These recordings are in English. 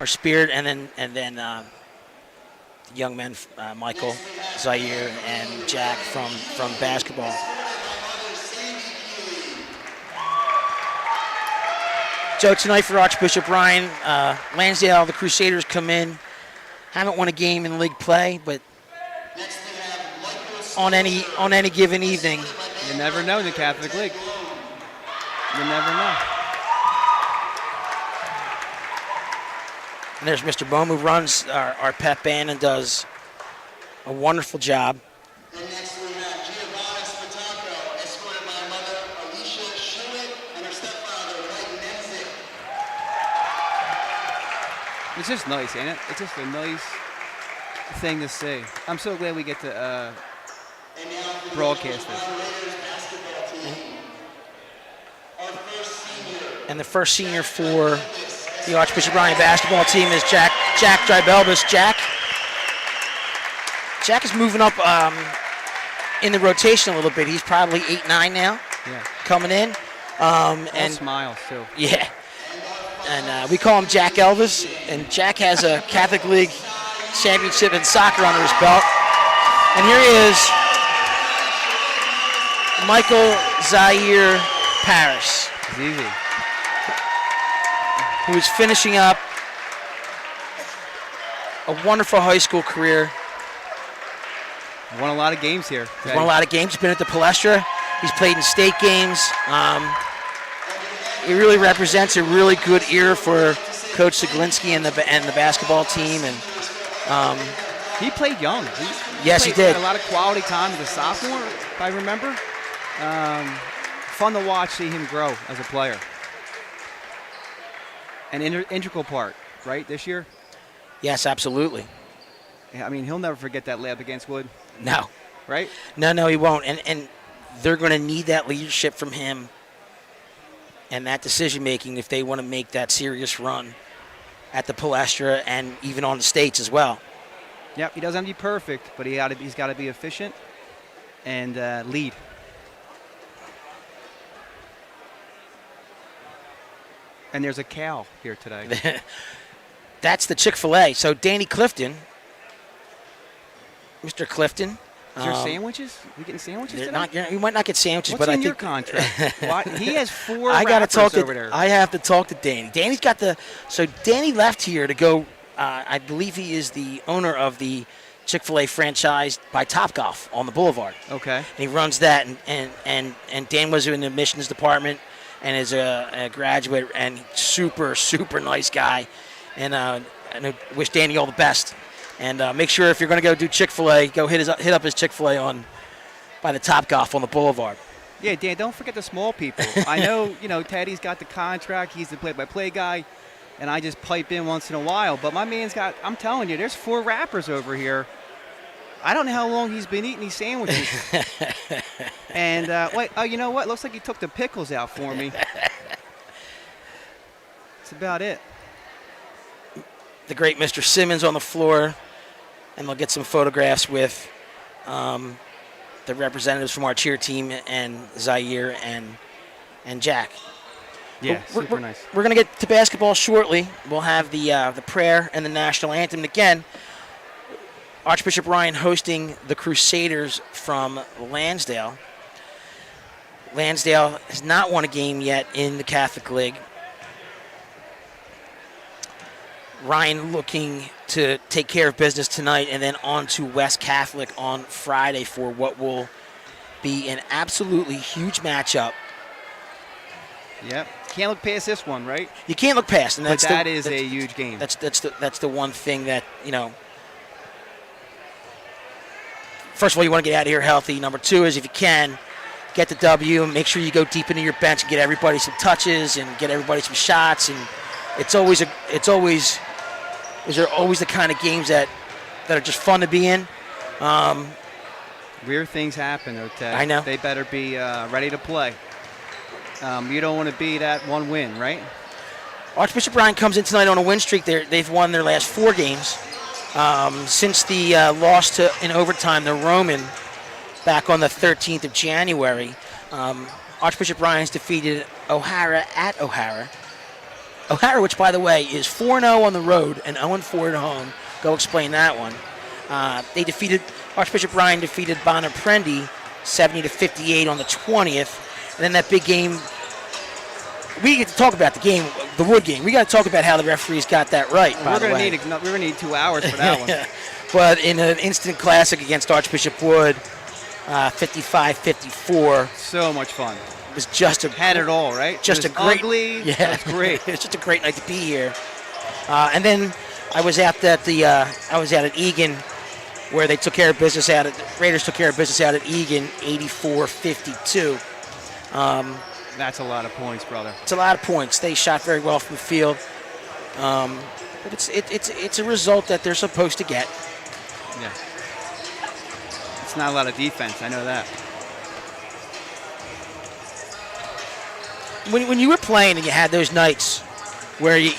our spirit, and then the young men, Michael, Zaire, and Jack from basketball. So tonight for Archbishop Ryan, Lansdale, the Crusaders come in, haven't won a game in league play, but on any given evening, you never know in the Catholic League. You never know. And there's Mr. Bohm, who runs our pep band and does a wonderful job. And next we have Giovanna Spataco, escorted by her mother, Alicia Schuett, and her stepfather, Mike Nenzik. It's just nice, ain't it? It's just a nice thing to see. I'm so glad we get to broadcast this. And the first senior for the Archbishop Ryan basketball team is Jack Drybelbis. Jack is moving up in the rotation a little bit. He's probably 8'9" now, coming in. And smiles too. Yeah. And we call him Jack Elvis. And Jack has a Catholic League championship in soccer under his belt. And here he is, Michael Zaire Paris. It's easy. Who is finishing up a wonderful high school career. Won a lot of games here. He's won a lot of games. He's been at the Palestra. He's played in state games. He really represents a really good era for Coach Zaglinski and the basketball team. And he played young. Yes, he did. Had a lot of quality time as a sophomore, if I remember. Fun to watch, see him grow as a player. An integral part, right, this year? Yes, absolutely. I mean, he'll never forget that layup against Wood. No. Right? No, he won't. And they're going to need that leadership from him and that decision-making if they want to make that serious run at the Palestra and even on the States as well. Yep, he doesn't have to be perfect, but he's got to be efficient and lead. And there's a cow here today. That's the Chick-fil-A. So Danny Clifton, Mr. Clifton. Is there sandwiches? We getting sandwiches today? You might not get sandwiches, What's but I in think your contract? He has 4 I gotta talk to, over there. I have to talk to Danny. Danny's got so Danny left here to go. I believe he is the owner of the Chick-fil-A franchise by Topgolf on the Boulevard. Okay. And he runs that, and Dan was in the admissions department and is a graduate and super, super nice guy. And I wish Danny all the best. And make sure if you're going to go do Chick-fil-A, go hit up his Chick-fil-A by the Topgolf on the Boulevard. Yeah, Dan, don't forget the small people. I know, Teddy's got the contract. He's the play-by-play guy, and I just pipe in once in a while. But my man's I'm telling you, there's 4 rappers over here. I don't know how long he's been eating these sandwiches. And, you know what? Looks like he took the pickles out for me. That's about it. The great Mr. Simmons on the floor, and they'll get some photographs with the representatives from our cheer team and Zaire and Jack. Yeah, super nice. We're going to get to basketball shortly. We'll have the prayer and the national anthem. And again, Archbishop Ryan hosting the Crusaders from Lansdale. Lansdale has not won a game yet in the Catholic League. Ryan looking to take care of business tonight and then on to West Catholic on Friday for what will be an absolutely huge matchup. Yep. Can't look past this one, right? You can't look past, and that is a huge game. That's the one thing that, first of all, you want to get out of here healthy. Number 2 is if you can, get the W. Make sure you go deep into your bench and get everybody some touches and get everybody some shots. And these are always the kind of games that are just fun to be in. Weird things happen, though, Ted. I know. They better be ready to play. You don't want to be that one win, right? Archbishop Ryan comes in tonight on a win streak. They've won their last 4 games. Since the loss in overtime, the Roman, back on the 13th of January, Archbishop Ryan's defeated O'Hara at O'Hara. O'Hara, which, by the way, is 4-0 on the road and 0-4 at home. Go explain that one. Archbishop Ryan defeated Bonner Prendy 70-58 on the 20th. And then that big game, we get to talk about the game, the Wood game. We got to talk about how the referees got that right, We're going to need 2 hours for that one. But in an instant classic against Archbishop Wood, 55-54. So much fun. It was just had it all, right? Just it was a great, ugly. Yeah, it was great. It's just a great night to be here. And then I was at at Egan, where they took care of business Raiders took care of business out at Egan, 84-52. That's a lot of points, brother. It's a lot of points. They shot very well from the field, but it's a result that they're supposed to get. Yeah. It's not a lot of defense. I know that. When you were playing and you had those nights where you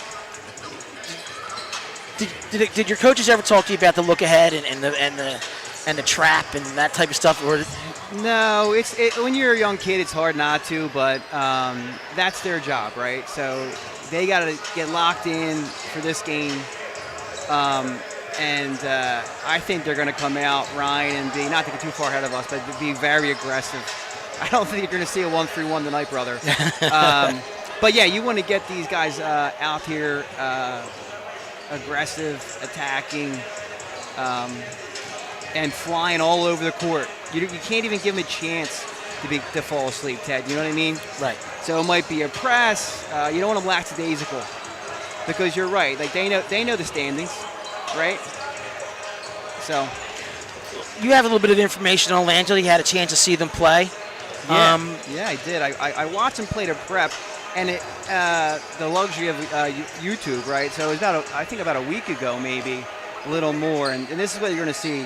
did your coaches ever talk to you about the look ahead and the trap and that type of stuff? Or no, when you're a young kid, it's hard not to, but that's their job, right? So they got to get locked in for this game, and I think they're going to come out, Ryan, and be, not to get too far ahead of us, but be very aggressive. I don't think you're going to see a 1-3-1 tonight, brother. But yeah, you want to get these guys out here, aggressive, attacking, and flying all over the court. You can't even give them a chance to fall asleep, Ted. You know what I mean? Right. So it might be a press. You don't want them lackadaisical, because you're right. Like they know the standings, right? So you have a little bit of information on Lansdale. You had a chance to see them play. Yeah, I did. I watched them play to prep, and the luxury of YouTube, right? So it was I think about a week ago, maybe a little more, and this is what you're going to see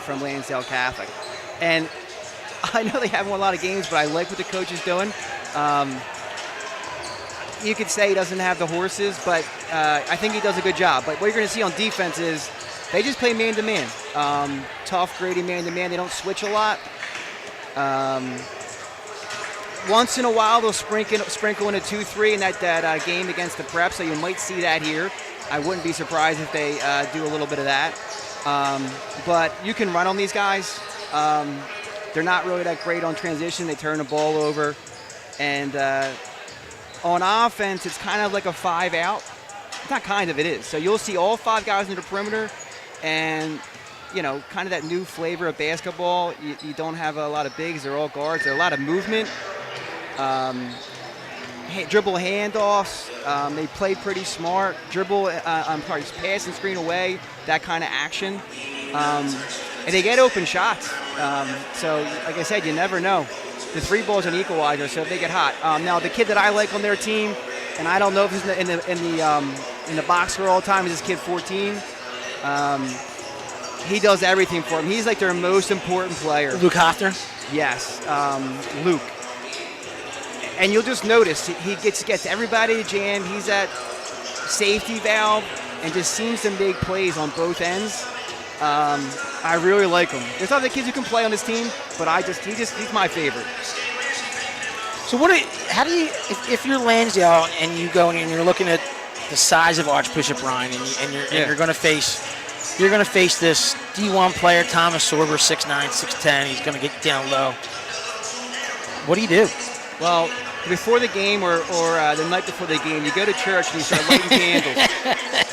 from Lansdale Catholic. And I know they haven't won a lot of games, but I like what the coach is doing. You could say he doesn't have the horses, but I think he does a good job. But what you're going to see on defense is they just play man-to-man. Tough, gritty man-to-man. They don't switch a lot. Once in a while, they'll sprinkle in a 2-3 in that game against the Prep, so you might see that here. I wouldn't be surprised if they do a little bit of that. But you can run on these guys. They're not really that great on transition. They turn the ball over. And on offense, it's kind of like a 5-out. It's not kind of, it is. So you'll see all 5 guys in the perimeter, and kind of that new flavor of basketball. You don't have a lot of bigs. They're all guards. There's a lot of movement. Dribble handoffs. They play pretty smart. Pass and screen away, that kind of action. And they get open shots. So, like I said, you never know. The 3 ball's an equalizer, so if they get hot. Now, the kid that I like on their team, and I don't know if he's in the box score all the time, is this kid 14. He does everything for him. He's like their most important player. Luke Hoffner? Yes, Luke. And you'll just notice he gets everybody jammed. He's that safety valve and just seems to make plays on both ends. I really like him. There's other kids who can play on this team, but he's my favorite. So how do you, if you're Lansdale and you go and you're looking at the size of Archbishop Ryan and you're going to face this D1 player, Thomas Sorber, 6'9", 6'10". He's going to get down low. What do you do? Well, before the game or the night before the game, you go to church and you start lighting candles,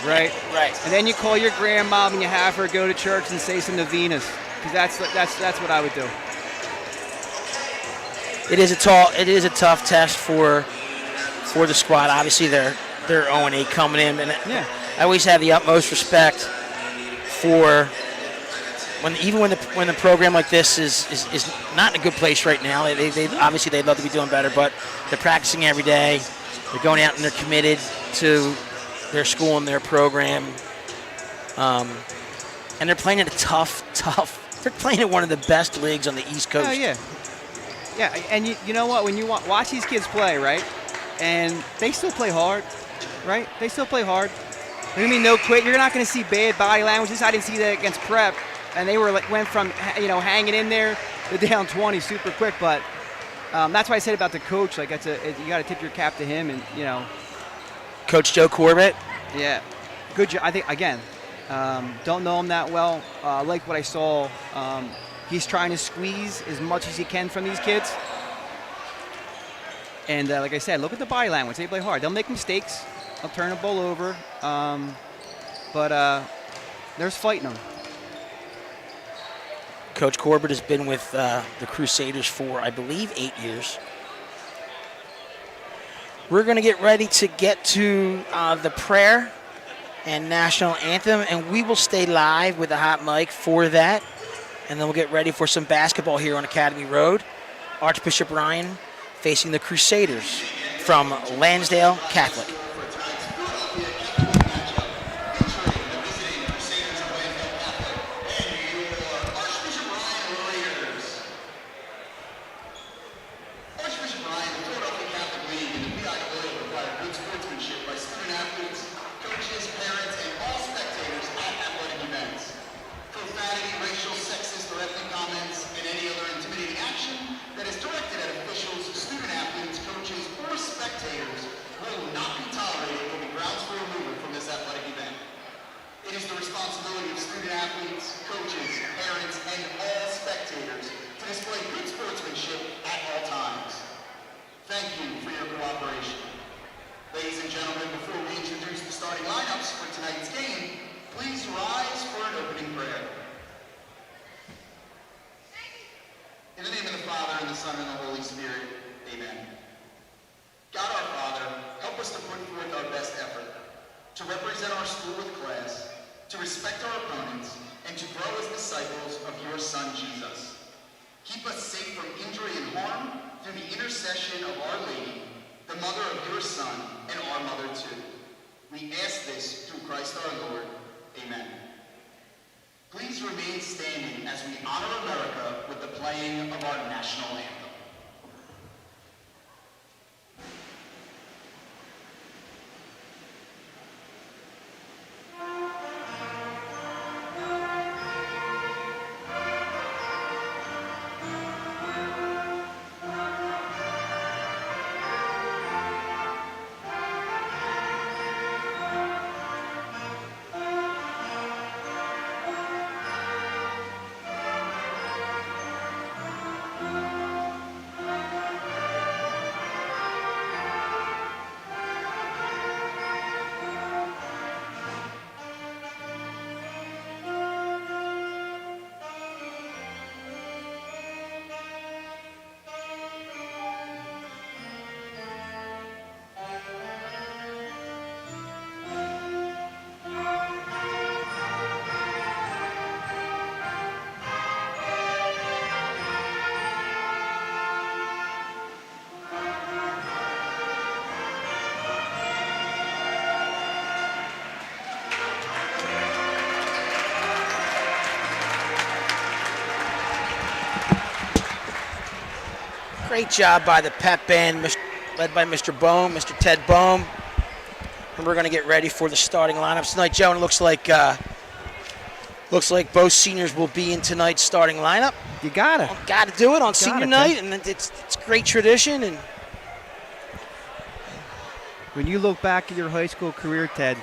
right? Right. And then you call your grandmom and you have her go to church and say some novenas, because that's what I would do. It is a tough test for the squad. Obviously, they're 0-8 coming in, and I always have the utmost respect for when the program like this is not in a good place right now. They obviously they'd love to be doing better, but they're practicing every day. They're going out and they're committed to their school and their program, and they're playing at a tough. They're playing at one of the best leagues on the East Coast. Oh yeah. Yeah, and you know what? When you watch these kids play, right, and they still play hard, right? They still play hard. I mean, no quit. You're not going to see bad body language. I didn't see that against Prep, and they went from hanging in there to down 20 super quick. But that's why I said about the coach. Like you got to tip your cap to him, and Coach Joe Corbett. Yeah, good job. I think, again, don't know him that well. I like what I saw. He's trying to squeeze as much as he can from these kids. And like I said, look at the body language. They play hard. They'll make mistakes. They'll turn the ball over. But there's fighting them. Coach Corbett has been with the Crusaders for, I believe, 8 years. We're going to get ready to get to the prayer and national anthem, and we will stay live with a hot mic for that. And then we'll get ready for some basketball here on Academy Road. Archbishop Ryan facing the Crusaders from Lansdale Catholic. Great job by the pep band, led by Mr. Bohm, Mr. Ted Bohm. And we're going to get ready for the starting lineups tonight, Joe. And it looks like both seniors will be in tonight's starting lineup. You gotta do it on senior night, and it's great tradition. And when you look back at your high school career, Ted,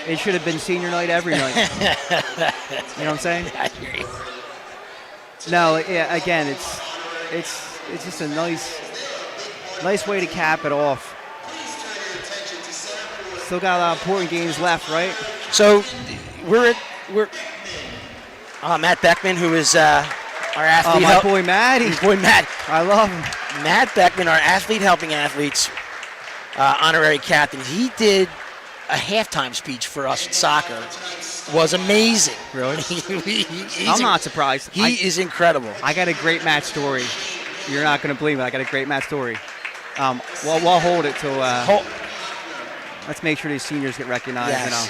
it should have been senior night every night. You know what I'm saying? I hear you. No, yeah. Again, it's just a nice way to cap it off. Still got a lot of important games left, right? So we're Matt Beckman, who is our athlete. Oh, my boy Matty. Boy Matt. I love him. Matt Beckman, our athlete helping athletes, honorary captain. He did a halftime speech for us at soccer. Was amazing. Really? I'm not surprised. He is incredible. I got a great match story. You're not going to believe it. I got a great match story. We'll hold it till. Let's make sure these seniors get recognized. Yes. You know.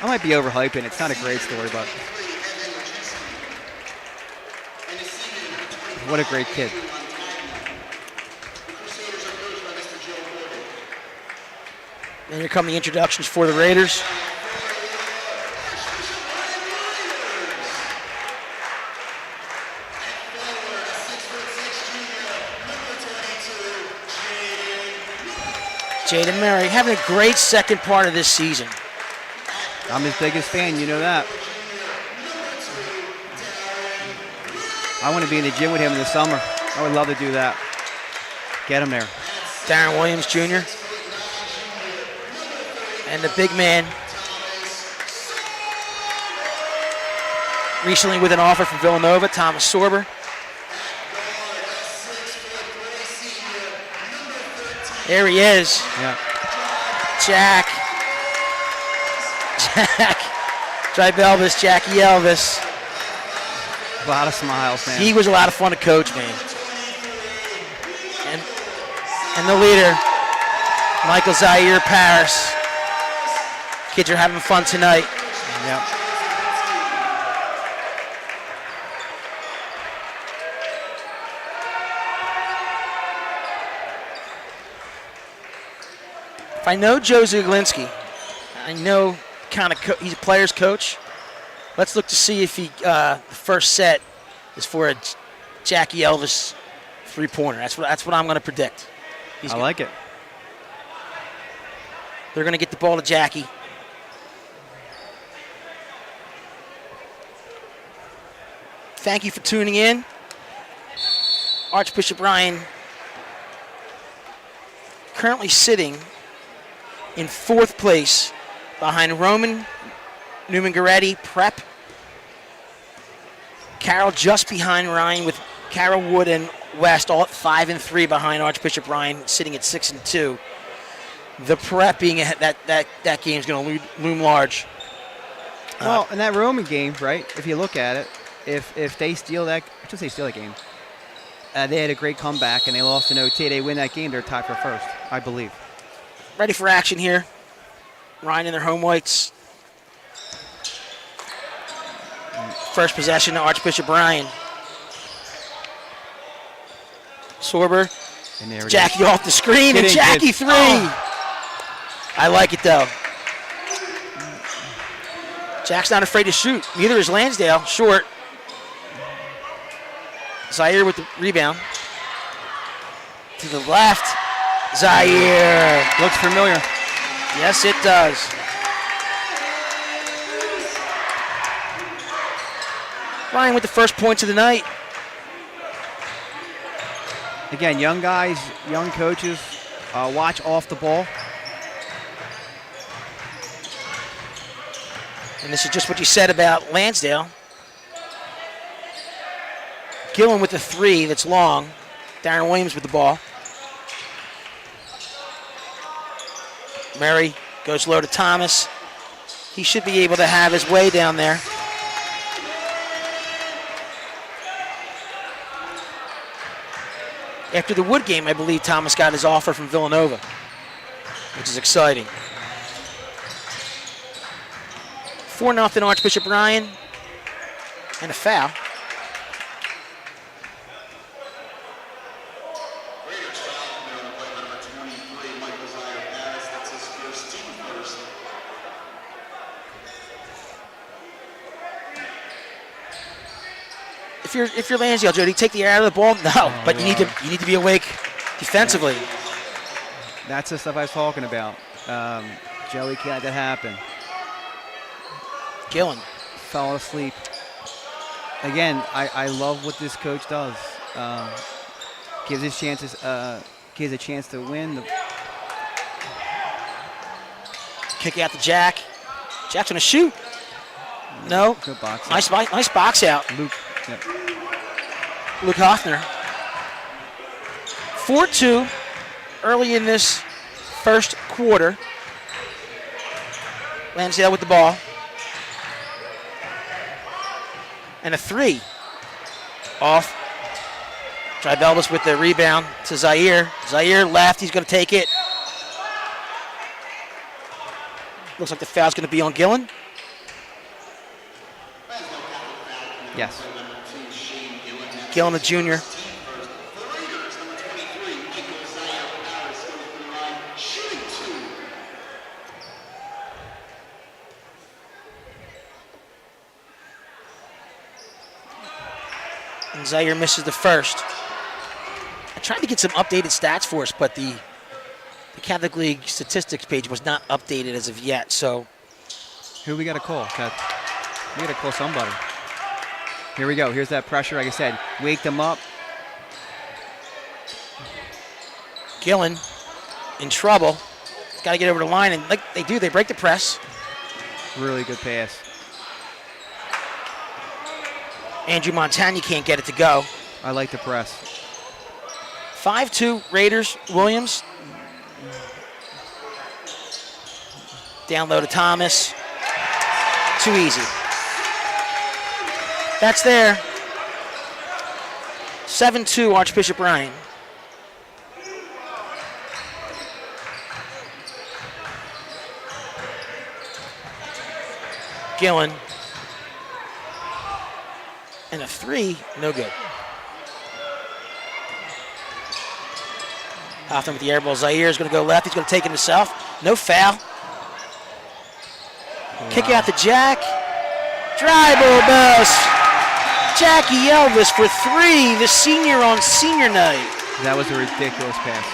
I might be overhyping. It's not a great story, but what a great kid. And here come the introductions for the Raiders. Jaden Murray having a great second part of this season. I'm his biggest fan, you know that. I want to be in the gym with him in the summer. I would love to do that. Get him there. Darren Williams Jr. And the big man, recently with an offer from Villanova, Thomas Sorber. There he is. Yeah. Jack. Drive Elvis, Jackie Elvis. A lot of smiles, man. He was a lot of fun to coach, man. And the leader, Michael Zaire Paris. Kids are having fun tonight. Yep. If I know Joe Zuglinski, I know kind of he's a player's coach. Let's look to see if he the first set is for a Jackie Elvis three-pointer. That's what I'm going to predict. I like it. They're going to get the ball to Jackie. Thank you for tuning in. Archbishop Ryan currently sitting in fourth place behind Roman, Newman Goretti, Prep. Carroll just behind Ryan with Carroll, Wood, and West all at 5 and 3 behind Archbishop Ryan, sitting at 6 and 2. The Prep being that game's going to loom large. Well, in that Roman game, right? If you look at it, if they steal that, I should say steal that game. They had a great comeback and they lost in OT. They win that game, they're tied for first, I believe. Ready for action here. Ryan in their home whites. First possession to Archbishop Ryan. Sorber. And there it Jackie is. off the screen, Get and in, Jackie kid. three. Oh. I like it, though. Jack's not afraid to shoot. Neither is Lansdale. Short. Zaire with the rebound. To the left. Zaire. Looks familiar. Yes, it does. Ryan with the first points of the night. Again, young guys, young coaches, watch off the ball. And this is just what you said about Lansdale. Gillen with the three that's long. Darren Williams with the ball. Murray goes low to Thomas. He should be able to have his way down there. After the Wood game, I believe Thomas got his offer from Villanova, which is exciting. 4-0 Archbishop Ryan, and a foul. Raiders foul committed on play number 23, Michael Zaire Paris. That's his first team first. If you're Lansdale, Joe, do you take the air out of the ball? No, but you need to be awake defensively. That's the stuff I was talking about. Joey can't let that happen. Gillen. Fell asleep. Again, I love what this coach does. Gives his chances. Gives a chance to win. Kick out to Jack. Jack's gonna shoot. No. Good box. Nice box out. Luke. Yep. Luke Hoffner. 4-2 early in this first quarter. Lansdale with the ball. And a three. Off. Drive Elvis with the rebound to Zaire. Zaire left. He's going to take it. Looks like the foul's going to be on Gillen. Yes. Gillen, the junior. And Zaire misses the first. I tried to get some updated stats for us, but the the Catholic League statistics page was not updated as of yet. So Who we got to call, Ted? We got to call somebody. Here we go. Here's that pressure. Like I said, wake them up. Gillen in trouble. He's got to get over the line, and like they do, they break the press. Really good pass. Andrew Montagna can't get it to go. I like the press. 5-2 Raiders. Williams. Down low to Thomas. Too easy. That's there. 7-2 Archbishop Ryan. Gillen. And a 3, no good. Hoffman with the air ball. Zaire is going to go left. He's going to take it himself. No foul. Wow. Kick out to Jack. Dribble bus. Jackie Elvis for 3, the senior on senior night. That was a ridiculous pass.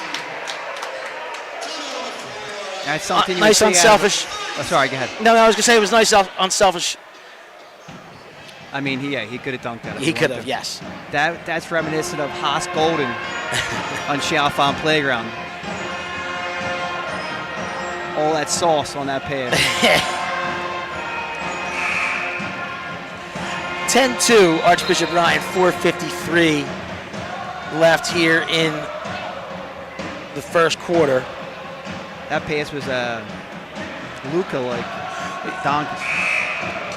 That's something you nice unselfish. Oh, sorry, go ahead. No, I was going to say it was nice unselfish. I mean, he could have dunked that. He could have, yes. That's reminiscent of Haas Golden on Chalfont Playground. All that sauce on that pass. 10-2 Archbishop Ryan, 4:53 left here in the first quarter. That pass was Luca-like. Donkey.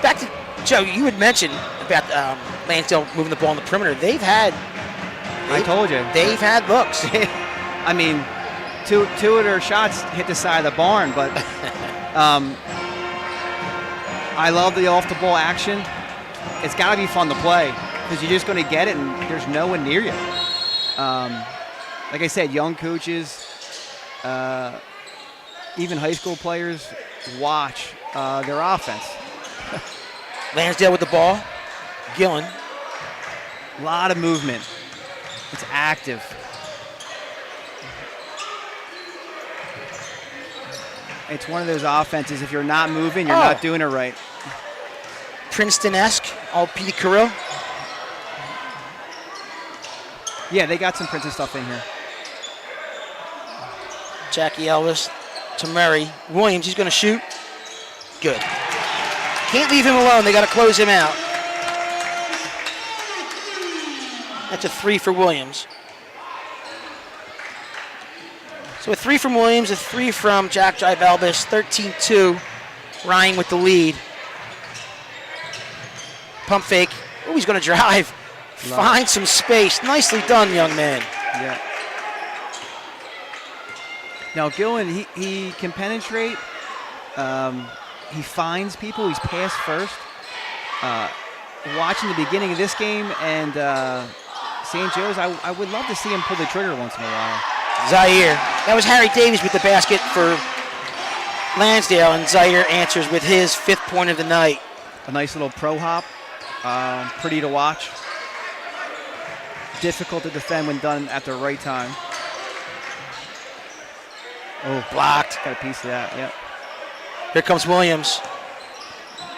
Back to Joe, you had mentioned about Lansdale moving the ball on the perimeter. I told you. They've had looks. I mean, two of their shots hit the side of the barn, but I love the off-the-ball action. It's got to be fun to play because you're just going to get it and there's no one near you. Like I said, young coaches, even high school players, watch their offense. Lansdale with the ball. Gillen. A lot of movement. It's active. It's one of those offenses, if you're not moving, you're not doing it right. Princeton-esque, all Petey Carrill. Yeah, they got some Princeton stuff in here. Jackie Elvis to Murray. Williams, he's going to shoot. Good. Can't leave him alone. They got to close him out. That's a 3 for Williams. So a 3 from Williams, a 3 from Jack Drive Elvis, 13-2. Ryan with the lead. Pump fake. Oh, he's going to drive. Find some space. Nicely done, young man. Yeah. Now, Gillen, he can penetrate. He finds people. He's pass first. Watching the beginning of this game and St. Joe's, I would love to see him pull the trigger once in a while. Zaire. That was Harry Davies with the basket for Lansdale, and Zaire answers with his 5th point of the night. A nice little pro hop. Pretty to watch. Difficult to defend when done at the right time. Oh, blocked. Got a piece of that, yep. Here comes Williams.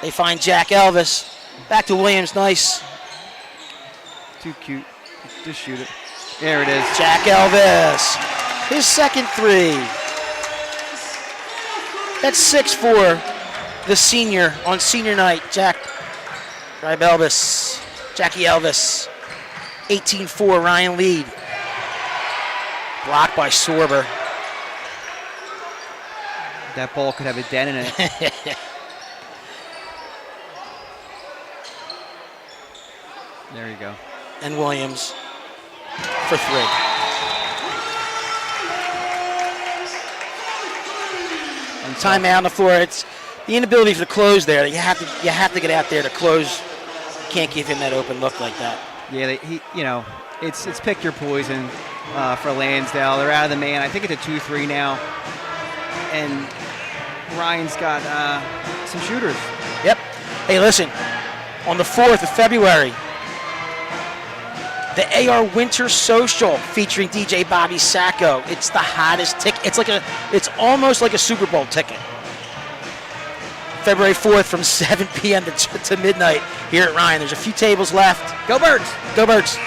They find Jack Elvis. Back to Williams, nice. Too cute. Just shoot it. There it is. Jack Elvis. His second 3. That's 6 for the senior on senior night. Jack Drive Elvis. Jackie Elvis. 18-4 Ryan lead. Blocked by Sorber. That ball could have a dent in it. There you go. And Williams for 3. And timeout on the floor. It's the inability to close there. You have to get out there to close. You can't give him that open look like that. Yeah, it's pick your poison for Lansdale. They're out of the man. I think it's a 2-3 now. And Ryan's got some shooters. Yep. Hey, listen. On the 4th of February, The AR Winter Social featuring DJ Bobby Sacco. It's the hottest ticket. It's almost like a Super Bowl ticket. February 4th from 7 p.m. to midnight here at Ryan. There's a few tables left. Go Birds! Go Birds.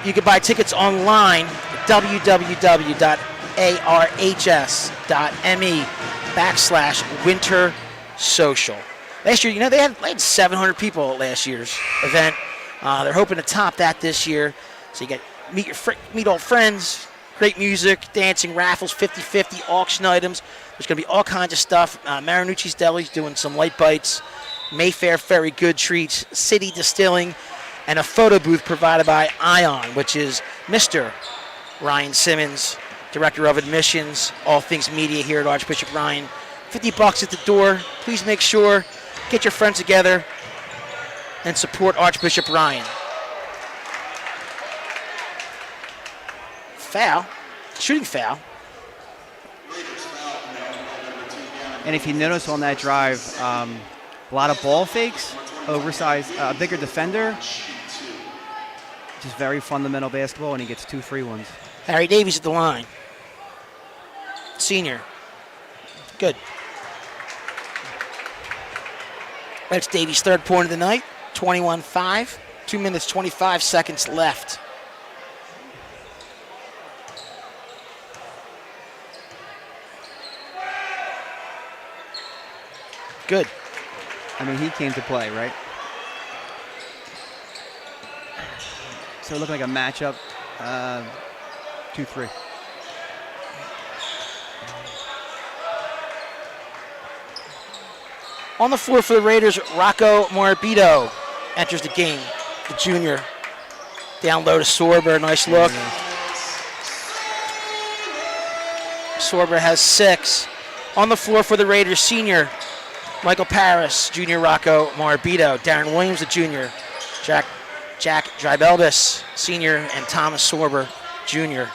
You can buy tickets online at www.arhs.me/Winter Social. Last year, they had 700 people at last year's event. They're hoping to top that this year. So you get meet old friends, great music, dancing, raffles, 50-50, auction items. There's going to be all kinds of stuff. Marinucci's Deli's doing some light bites. Mayfair Ferry Good Treats, City Distilling, and a photo booth provided by Ion, which is Mr. Ryan Simmons, Director of Admissions, all things media here at Archbishop Ryan. $50 at the door. Please make sure, get your friends together, and support Archbishop Ryan. Foul. Shooting foul. And if you notice on that drive, a lot of ball fakes, oversized, bigger defender. Just very fundamental basketball, and he gets 2 free ones. Harry Davies at the line. Senior. Good. That's Davies' third point of the night. 21-5. 2 minutes, 25 seconds left. Good. I mean, he came to play, right? So it looked like a matchup, 2-3. On the floor for the Raiders, Rocco Morabito enters the game, the junior. Down low to Sorber, nice look. Sorber has 6. On the floor for the Raiders, senior Michael Paris, junior Rocco Morabito, Darren Williams, the junior, Jack Drybelbis, senior, and Thomas Sorber, junior.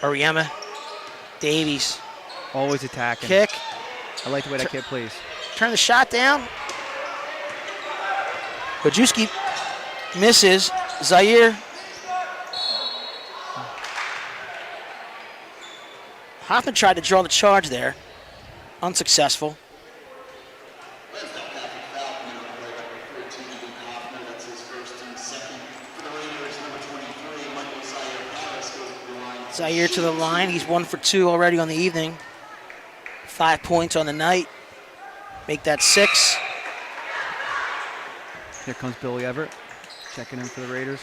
Oriema, Davies. Always attacking. Kick. I like the way that kid plays. Turn the shot down. Bajewski misses. Zaire. Hoffman tried to draw the charge there. Unsuccessful. Zaire to the line. He's 1 for 2 already on the evening. 5 points on the night. Make that 6. Here comes Billy Everett, checking in for the Raiders.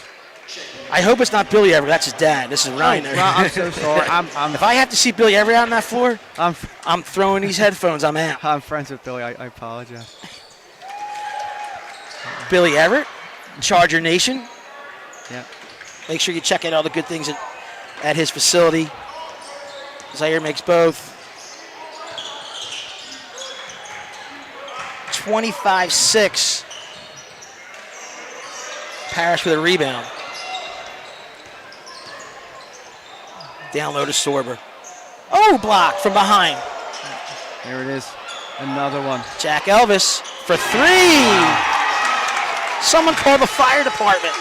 I hope it's not Billy Everett. That's his dad. This is Ryan. Oh, I'm so sorry. If I have to see Billy Everett out on that floor, I'm throwing these headphones. I'm out. I'm friends with Billy. I apologize. Billy Everett, Charger Nation. Yeah. Make sure you check out all the good things at his facility. Zaire makes both. 25-6. Parrish with a rebound. Down low to Sorber. Oh, blocked from behind. There it is. Another one. Jack Elvis for 3. Someone call the fire department.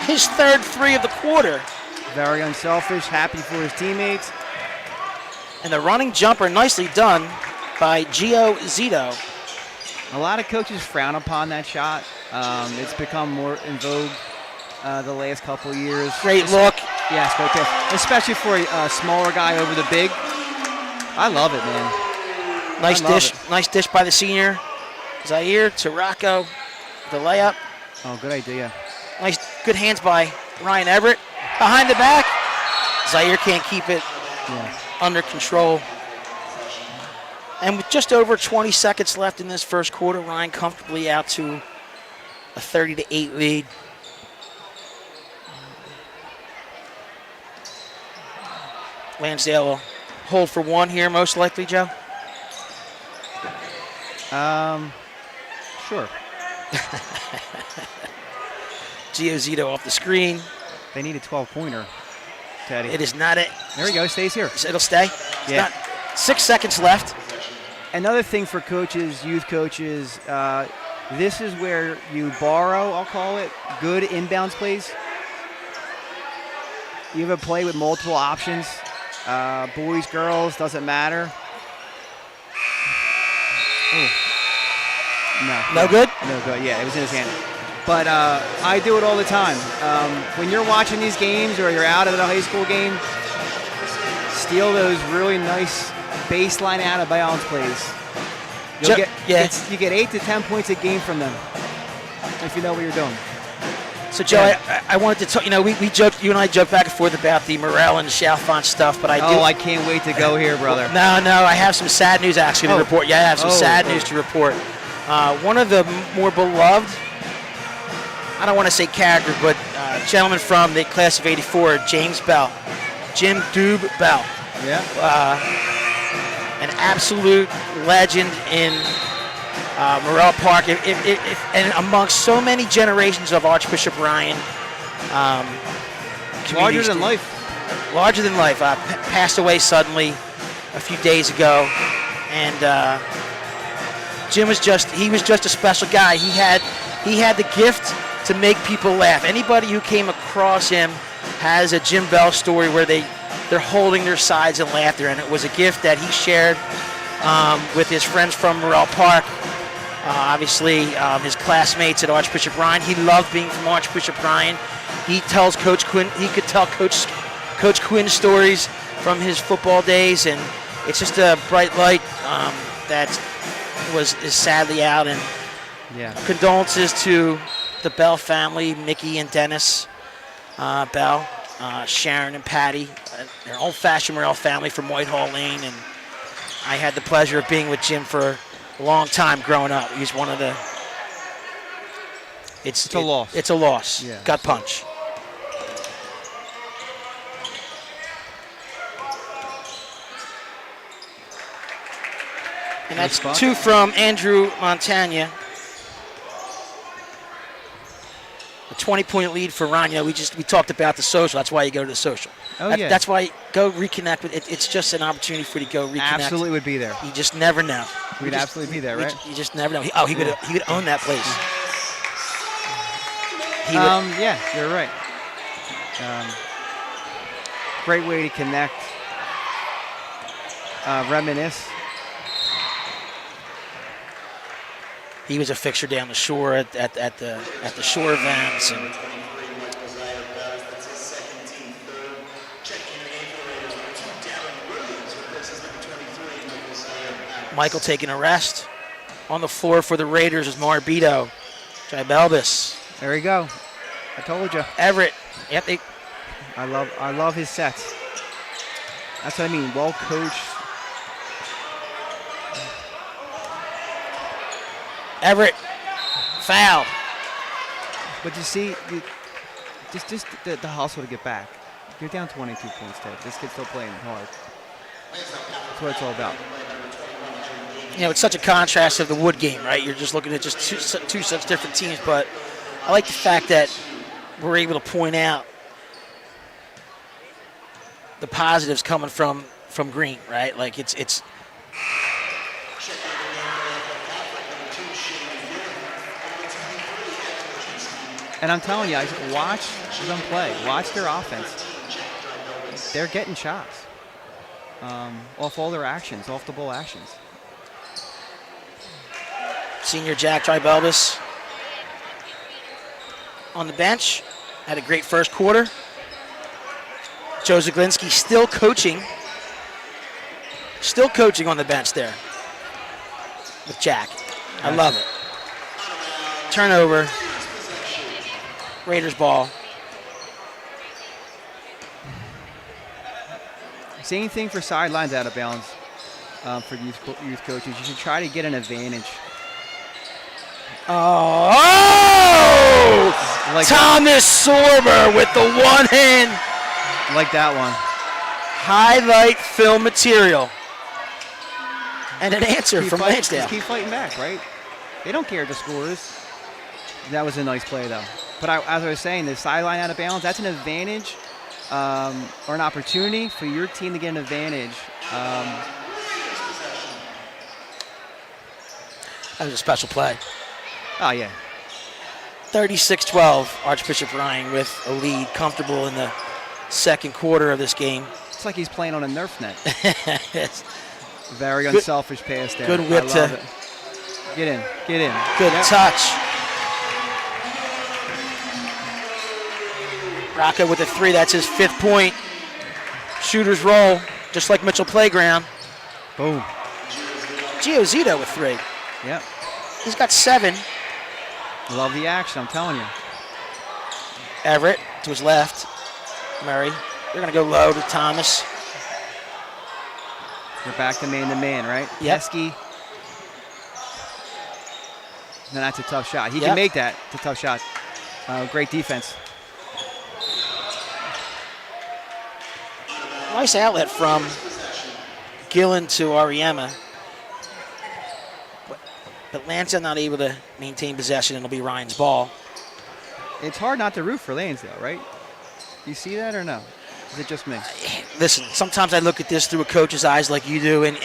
His third 3 of the quarter. Very unselfish, happy for his teammates. And the running jumper nicely done by Gio Zito. A lot of coaches frown upon that shot. It's become more in vogue the last couple of years. Great look. Yes, great pass. Especially for a smaller guy over the big. I love it, man. Nice dish. Nice dish by the senior. Zaire to Rocco. The layup. Oh, good idea. Nice, good hands by Ryan Everett. Behind the back. Zaire can't keep it under control. And with just over 20 seconds left in this first quarter, Ryan comfortably out to a 30-8 lead. Lansdale will hold for 1 here, most likely, Joe. Sure. Gio Zito off the screen. They need a 12-pointer, Teddy. It is not it. There we go. Stays here. It'll stay. It's not 6 seconds left. another thing for coaches, youth coaches, this is where you borrow, I'll call it, good inbounds plays. You have a play with multiple options, boys, girls, doesn't matter. Oh. No good? No good, yeah, it was in his hand. But I do it all the time. When you're watching these games or you're out at a high school game, steal those really nice baseline out of bounds plays. You get 8 to 10 points a game from them if you know what you're doing. So, Joe, I wanted to talk. You know, we joked. You and I joked back and forth about the Morel and Chalfont stuff, but I can't wait to go here, brother. No, I have some sad news actually to report. Yeah, I have some sad news to report. One of the more beloved, I don't want to say character, but gentleman from the class of '84, James Bell, Jim Doob Bell. Yeah. An absolute legend in Morel Park, and amongst so many generations of Archbishop Ryan. Larger than life. Larger than life. Passed away suddenly a few days ago, and Jim was just a special guy. He had the gift to make people laugh. Anybody who came across him has a Jim Bell story where they're holding their sides in laughter, and it was a gift that he shared with his friends from Morel Park. Obviously, his classmates at Archbishop Ryan. He loved being from Archbishop Ryan. He tells Coach Quinn. He could tell Coach Quinn stories from his football days, and it's just a bright light that is sadly out. And condolences to the Bell family, Mickey and Dennis Bell, Sharon and Patty, their old-fashioned Morel family from Whitehall Lane, and I had the pleasure of being with Jim for a long time growing up. He's one of the. It's a loss. It's a loss. Yeah, gut punch. And that's two from Andrew Montagna. A 20-point lead for Ron. You know, we talked about the social. That's why you go to the social. That's why go reconnect with it. It's just an opportunity for you to go reconnect. Absolutely would be there. You just never know. We'd absolutely be there, right? You just never know. He would own that place. Yeah, you're right. Great way to connect, reminisce. He was a fixture down the shore at the shore events, and Michael taking a rest on the floor for the Raiders is Marbito, Tribelbis. There you go. I told you. Everett. Yep. I love his sets. That's what I mean. Well coached. Everett, foul. But you see, just the hustle to get back. You're down 22 points, Ted. This kid's still playing hard. That's what it's all about. You know, it's such a contrast of the Wood game, right? You're just looking at just two such different teams, but I like the fact that we're able to point out the positives coming from Green, right? Like it's. And I'm telling you, watch them play. Watch their offense. They're getting shots off all their actions, off the ball actions. Senior Jack Tribelbis on the bench. Had a great first quarter. Joe Zaglinski still coaching on the bench there with Jack. I love it. Turnover. Raiders ball. Same thing for sidelines out of bounds for youth coaches. You should try to get an advantage. Oh! Like Thomas Sorber with the one hand. Like that one. Highlight film material. And an answer from Lansdale. Just keep fighting back, right? They don't care if the score is. That was a nice play, though. But as I was saying, the sideline out of bounds, that's an advantage or an opportunity for your team to get an advantage. That was a special play. Oh, yeah. 36-12, Archbishop Ryan with a lead, comfortable in the second quarter of this game. It's like he's playing on a Nerf net. It's Very Good- unselfish pass there. good whip I love to- it. Get in. Get in. good Yep. touch. Rocco with a 3. That's his 5th point. Shooters roll, just like Mitchell Playground. Boom. Gio Zito with 3. Yep. He's got 7. Love the action, I'm telling you. Everett to his left. Murray. They're going to go low to Thomas. We're back to man, right? Yep. Heskey. No, that's a tough shot. He Yep. can make that. It's a tough shot. Great defense. Nice outlet from Gillen to Ariema. But Lansdale not able to maintain possession, and it'll be Ryan's ball. It's hard not to root for Lansdale, right? You see that or no? Is it just me? Listen, sometimes I look at this through a coach's eyes like you do, and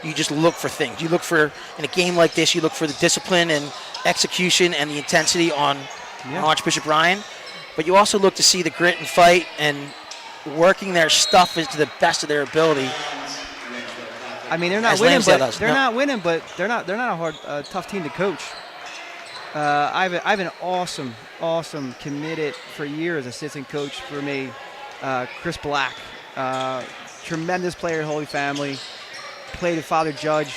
you just look for things. You look for, in a game like this, you look for the discipline and execution and the intensity on Archbishop Ryan. But you also look to see the grit and fight and working their stuff to the best of their ability. I mean, they're not As winning, Lansdale but does. they're No. not winning, but they're not a hard, tough team to coach. I have an awesome, committed for years assistant coach for me, Chris Black. Tremendous player at Holy Family. Played at Father Judge.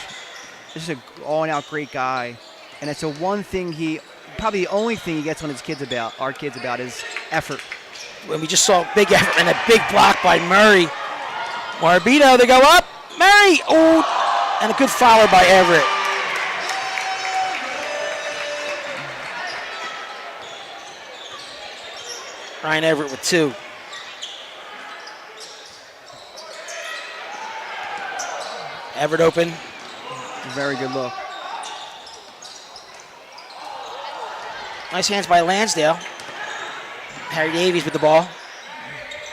Just an all-out great guy. And it's the one thing probably the only thing he gets on our kids about is effort. When we just saw a big effort and a big block by Murray. Marbito, they go up. Murray, oh, and a good follow by Everett. Ryan Everett with 2. Everett open. Very good look. Nice hands by Lansdale. Harry Davies with the ball.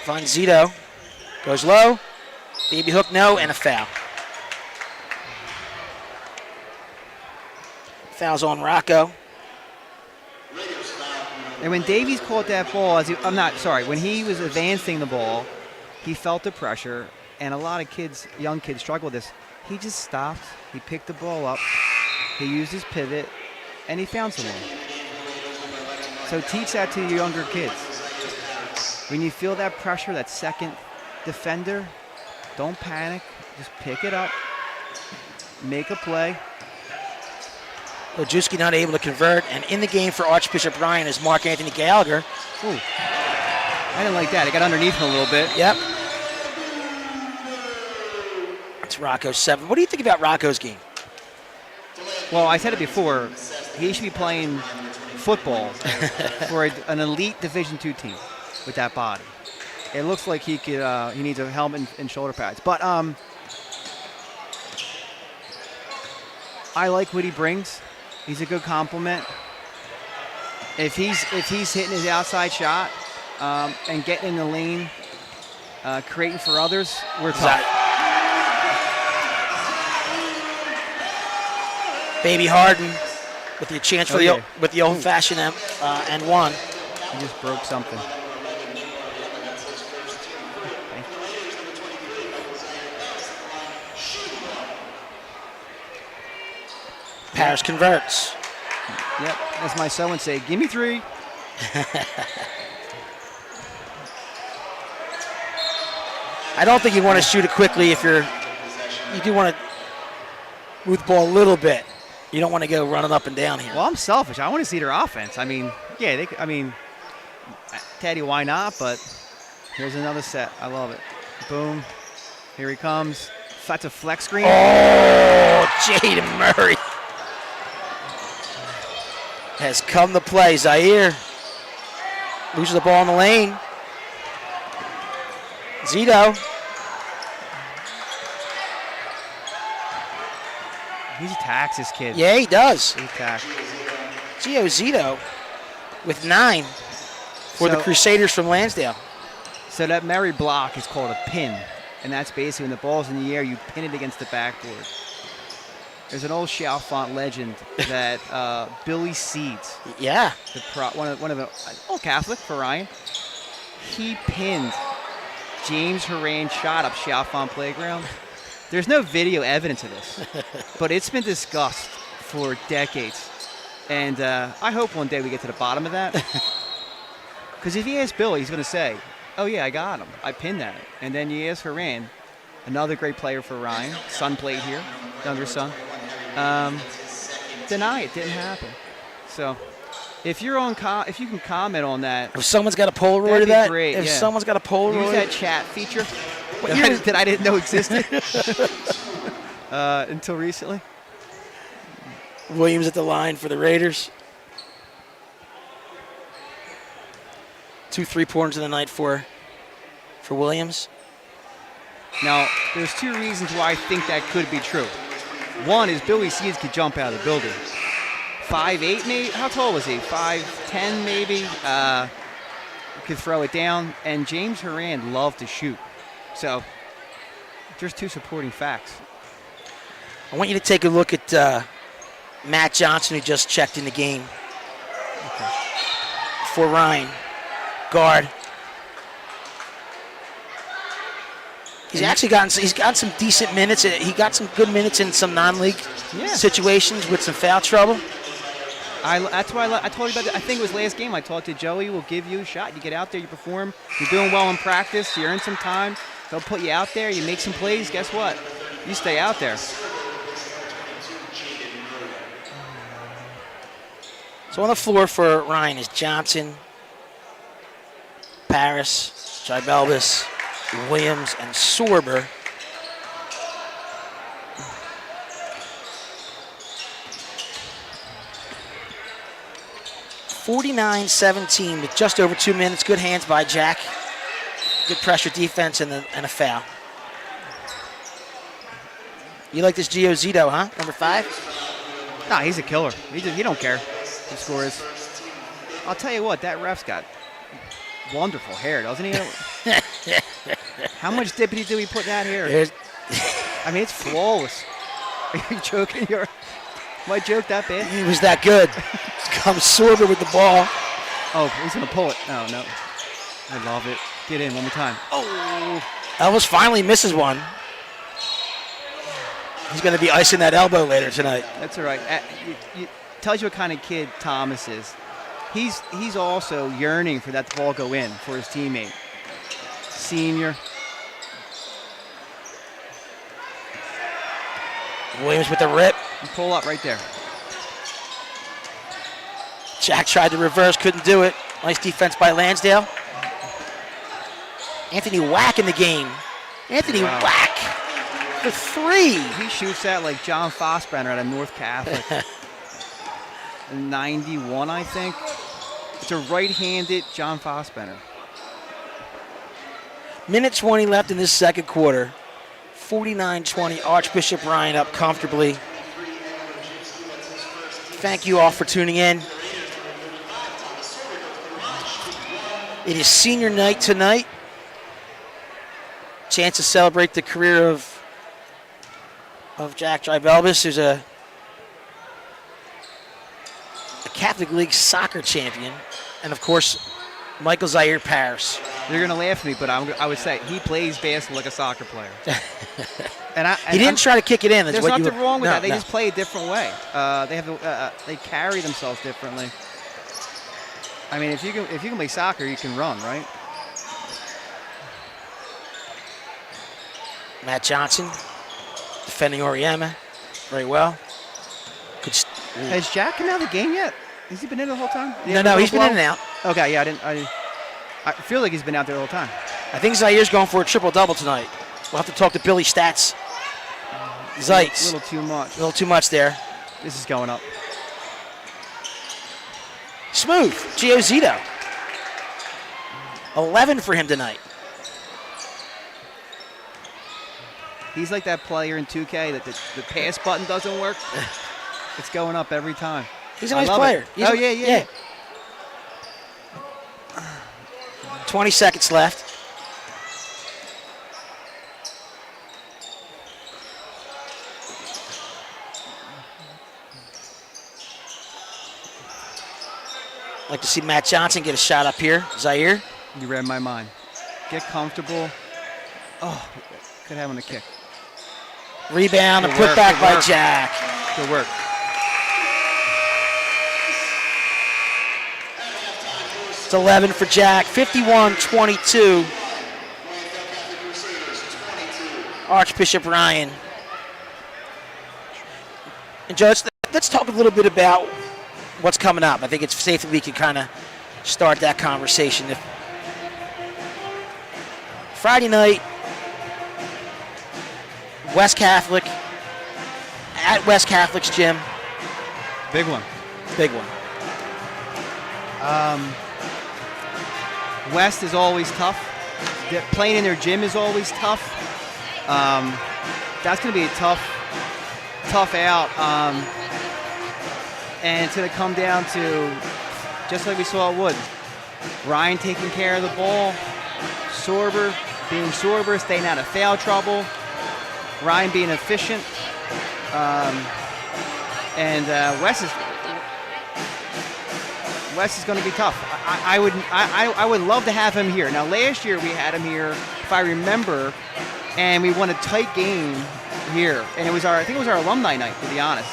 Finds Zito. Goes low. Baby hook, no, and a foul. Foul's on Rocco. And when Davies caught that ball, when he was advancing the ball, he felt the pressure, and a lot of young kids struggle with this. He just stopped, he picked the ball up, he used his pivot, and he found someone. So teach that to your younger kids. When you feel that pressure, that second defender, don't panic, just pick it up, make a play. Lajewski not able to convert, and in the game for Archbishop Ryan is Mark Anthony Gallagher. Ooh, I didn't like that. It got underneath him a little bit. Yep. It's Rocco's 7. What do you think about Rocco's game? Well, I said it before. He should be playing football for an elite Division II team with that body. It looks like he could. He needs a helmet and shoulder pads. But I like what he brings. He's a good compliment. If he's hitting his outside shot and getting in the lane, creating for others, we're tough. Baby Harden with the chance for the old-fashioned and 1. He just broke something. Paris converts. Yep, as my son would say, give me 3. I don't think you want to shoot it quickly if you do want to move the ball a little bit. You don't want to go running up and down here. Well, I'm selfish. I want to see their offense. I mean, yeah, Teddy, why not? But here's another set. I love it. Boom. Here he comes. That's a flex screen. Oh, Jaden Murray has come to play. Zaire loses the ball in the lane. Zito. He attacks this kid. Yeah, he does. He attacks. Gio Zito with 9 for the Crusaders from Lansdale. So that Murray block is called a pin. And that's basically when the ball's in the air, you pin it against the backboard. There's an old Chalfont legend that Billy Seeds, Yeah. one of the old Catholic for Ryan, he pinned James Horan shot up Chalfont Playground. There's no video evidence of this, but it's been discussed for decades. And I hope one day we get to the bottom of that. Because if you ask Billy, he's going to say, oh, yeah, I got him. I pinned that. And then you ask Horan, another great player for Ryan. Son played here, younger son. Deny it didn't happen. So if you're on, if you can comment on that, If someone's got a Polaroid that'd of be that, great, if yeah. someone's got a Polaroid, use that chat feature What year is- that I didn't know existed until recently. Williams at the line for the Raiders. 2 3-pointers in the night for Williams. Now, there's two reasons why I think that could be true. One is Billy Seeds could jump out of the building. 5'8", maybe? How tall was he? 5'10", maybe? Could throw it down. And James Horan loved to shoot. So, just two supporting facts. I want you to take a look at Matt Johnson, who just checked in the game for Ryan. Guard. He's actually gotten some decent minutes. He got some good minutes in some non-league situations with some foul trouble. That's why I told you about that. I think it was last game I talked to Joey. Will give you a shot. You get out there, you perform. You're doing well in practice. You earn some time. They'll put you out there. You make some plays. Guess what? You stay out there. So on the floor for Ryan is Johnson, Paris, Tribelbis, Williams, and Sorber. (49-17) with just over 2 minutes. Good hands by Jack. Good pressure defense and a foul. You like this Gio Zito, huh? Number 5? Nah, he's a killer. He don't care who scores. I'll tell you what, that ref's got wonderful hair, doesn't he? How much dippity do we put in that hair? I mean, it's flawless. Are you joking? My joke that bad? He was that good. Comes Sorber with the ball. Oh, he's going to pull it. Oh, no. I love it. Get in one more time. Oh. Elvis finally misses one. He's going to be icing that elbow later tonight. That's all right. Tells you what kind of kid Thomas is. He's also yearning for that ball go in for his teammate. Senior. Williams with the rip. And pull up right there. Jack tried to reverse, couldn't do it. Nice defense by Lansdale. Anthony Wack in the game. Anthony Wack for 3. He shoots that like John Fossbrenner out of North Catholic. 91, I think. It's a right-handed John Fossbrenner. Minute 20 left in this second quarter. 49-20, Archbishop Ryan up comfortably. Thank you all for tuning in. It is senior night tonight. Chance to celebrate the career of Jack Tribelbis, who's a Catholic League soccer champion, and of course, Michael Zaire Paris. You're going to laugh at me, but I would say he plays basketball like a soccer player. He didn't try to kick it in. There's nothing wrong with that. They just play a different way. They carry themselves differently. I mean, if you can play soccer, you can run, right? Matt Johnson defending Oriema very well. Has Jack come out of the game yet? Has he been in the whole time? No, he's been in and out. Okay, yeah, I feel like he's been out there the whole time. I think Zaire's going for a triple-double tonight. We'll have to talk to Billy Stats. Zeitz. A little too much. A little too much there. This is going up. Smooth. Gio Zito. 11 for him tonight. He's like that player in 2K that the pass button doesn't work. It's going up every time. He's a nice player. Yeah. 20 seconds left. Like to see Matt Johnson get a shot up here. Zaire. You read my mind. Get comfortable. Oh, could have on a kick. Rebound and Good put work, back good by work. Jack. Good work. It's 11 for Jack. 51-22. Archbishop Ryan. And Joe, let's talk a little bit about what's coming up. I think it's safe that we can kind of start that conversation. If Friday night, West Catholic, at West Catholic's gym. Big one. Big one. West is always tough. Playing in their gym is always tough. That's going to be a tough out. And it's going to come down to, just like we saw at Wood, Ryan taking care of the ball, being sober, staying out of foul trouble, Ryan being efficient, and West is going to be tough. I would love to have him here. Now, last year we had him here, if I remember, and we won a tight game here, and I think it was our alumni night, to be honest.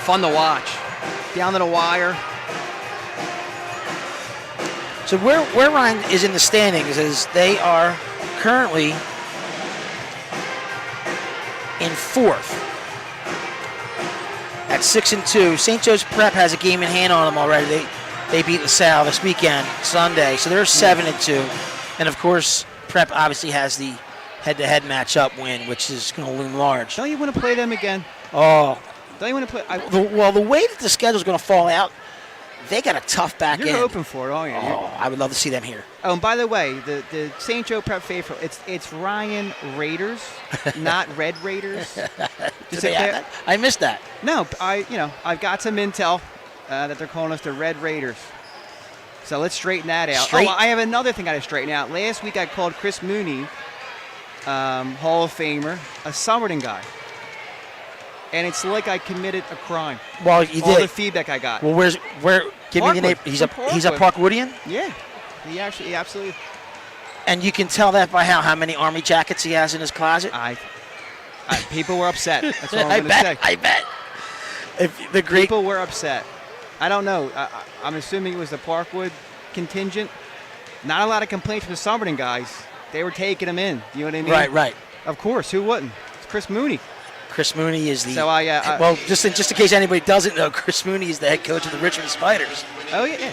Fun to watch, down to the wire. So where Ryan is in the standings is they are currently in fourth at 6-2. St. Joe's Prep has a game in hand on them already. They beat LaSalle this weekend, Sunday, so they're 7-2. And of course, Prep obviously has the head-to-head matchup win, which is going to loom large. Don't you want to play them again? Oh, Don't you want to play? the way that the schedule is going to fall out, they got a tough back end. You're hoping for it, aren't you? Oh, I would love to see them here. Oh, and by the way, the St. Joe Prep faithful, it's Ryan Raiders, not Red Raiders. Did they add that? I missed that. No, I've got some intel that they're calling us the Red Raiders. So let's straighten that out. Oh, I have another thing I got to straighten out. Last week I called Chris Mooney, Hall of Famer, a Somerton guy. And it's like I committed a crime. Well, you All did. the feedback I got. Well, give me the name. He's a Parkwoodian? Yeah. He absolutely. And you can tell that by how many Army jackets he has in his closet? People were upset. That's all I'm going to say. I bet. People were upset. I don't know. I'm assuming it was the Parkwood contingent. Not a lot of complaints from the Somerton guys. They were taking him in. You know what I mean? Right. Of course. Who wouldn't? It's Chris Mooney. Chris Mooney is the. So well, just in case anybody doesn't know, Chris Mooney is the head coach of the Richmond Spiders. Oh yeah.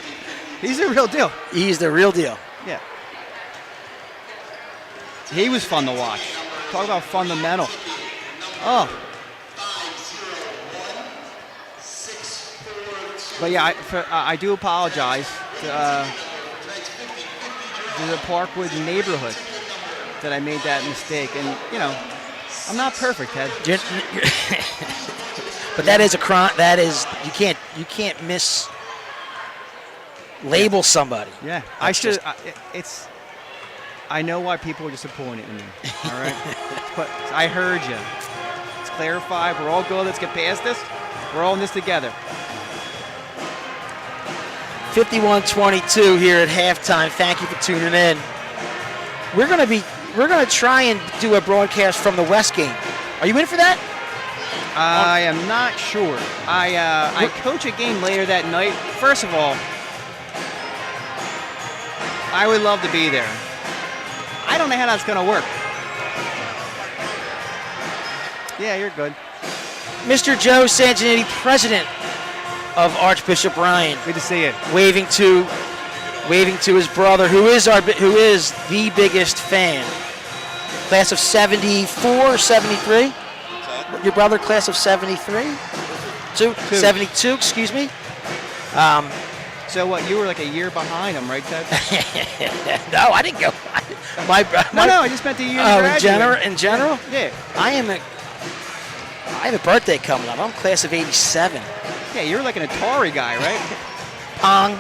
He's the real deal. He's the real deal. Yeah. He was fun to watch. Talk about fundamental. Oh. But yeah, I do apologize to the Parkwood neighborhood that I made that mistake, and I'm not perfect, Ted. But that is a crime. That is you can't label somebody. Yeah, I should. I know why people are disappointed in me. All right, but I heard you. Let's clarify. We're all good. Let's get past this. We're all in this together. 51-22 here at halftime. Thank you for tuning in. We're gonna try and do a broadcast from the West game. Are you in for that? I am not sure. I coach a game later that night. First of all, I would love to be there. I don't know how that's going to work. Yeah, you're good. Mr. Joe Sanginetti, president of Archbishop Ryan. Good to see you. Waving to his brother, who is the biggest fan. Class of 74, 73? Your brother, class of 73? 72, excuse me. So what, you were like a year behind him, right, Ted? No, I didn't go. No, I just meant the year you graduated. In general? Yeah. I have a birthday coming up. I'm class of 87. Yeah, you're like an Atari guy, right? Pong.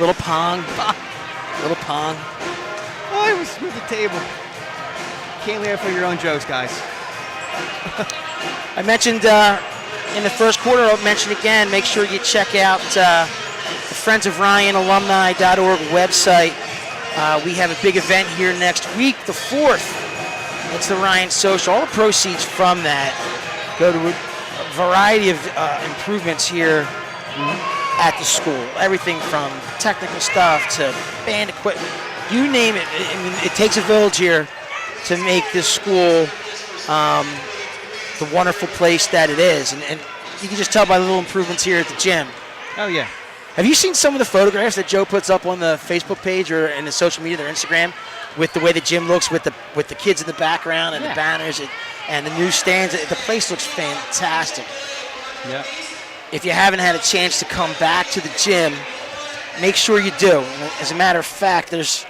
Little Pong. Little Pong. Oh, I was smooth the table. Can't laugh for your own jokes, guys. I mentioned in the first quarter, I'll mention again, make sure you check out the Friends of Ryan Alumni.org website. We have a big event here next week, the 4th. It's the Ryan Social. All the proceeds from that go to a variety of improvements here at the school. Everything from technical stuff to band equipment. You name it. I mean, it takes a village here to make this school the wonderful place that it is. And you can just tell by the little improvements here at the gym. Oh, yeah. Have you seen some of the photographs that Joe puts up on the Facebook page or in the social media, their Instagram, with the way the gym looks, with the kids in the background and the banners and the new stands? The place looks fantastic. Yeah. If you haven't had a chance to come back to the gym, make sure you do. As a matter of fact, there's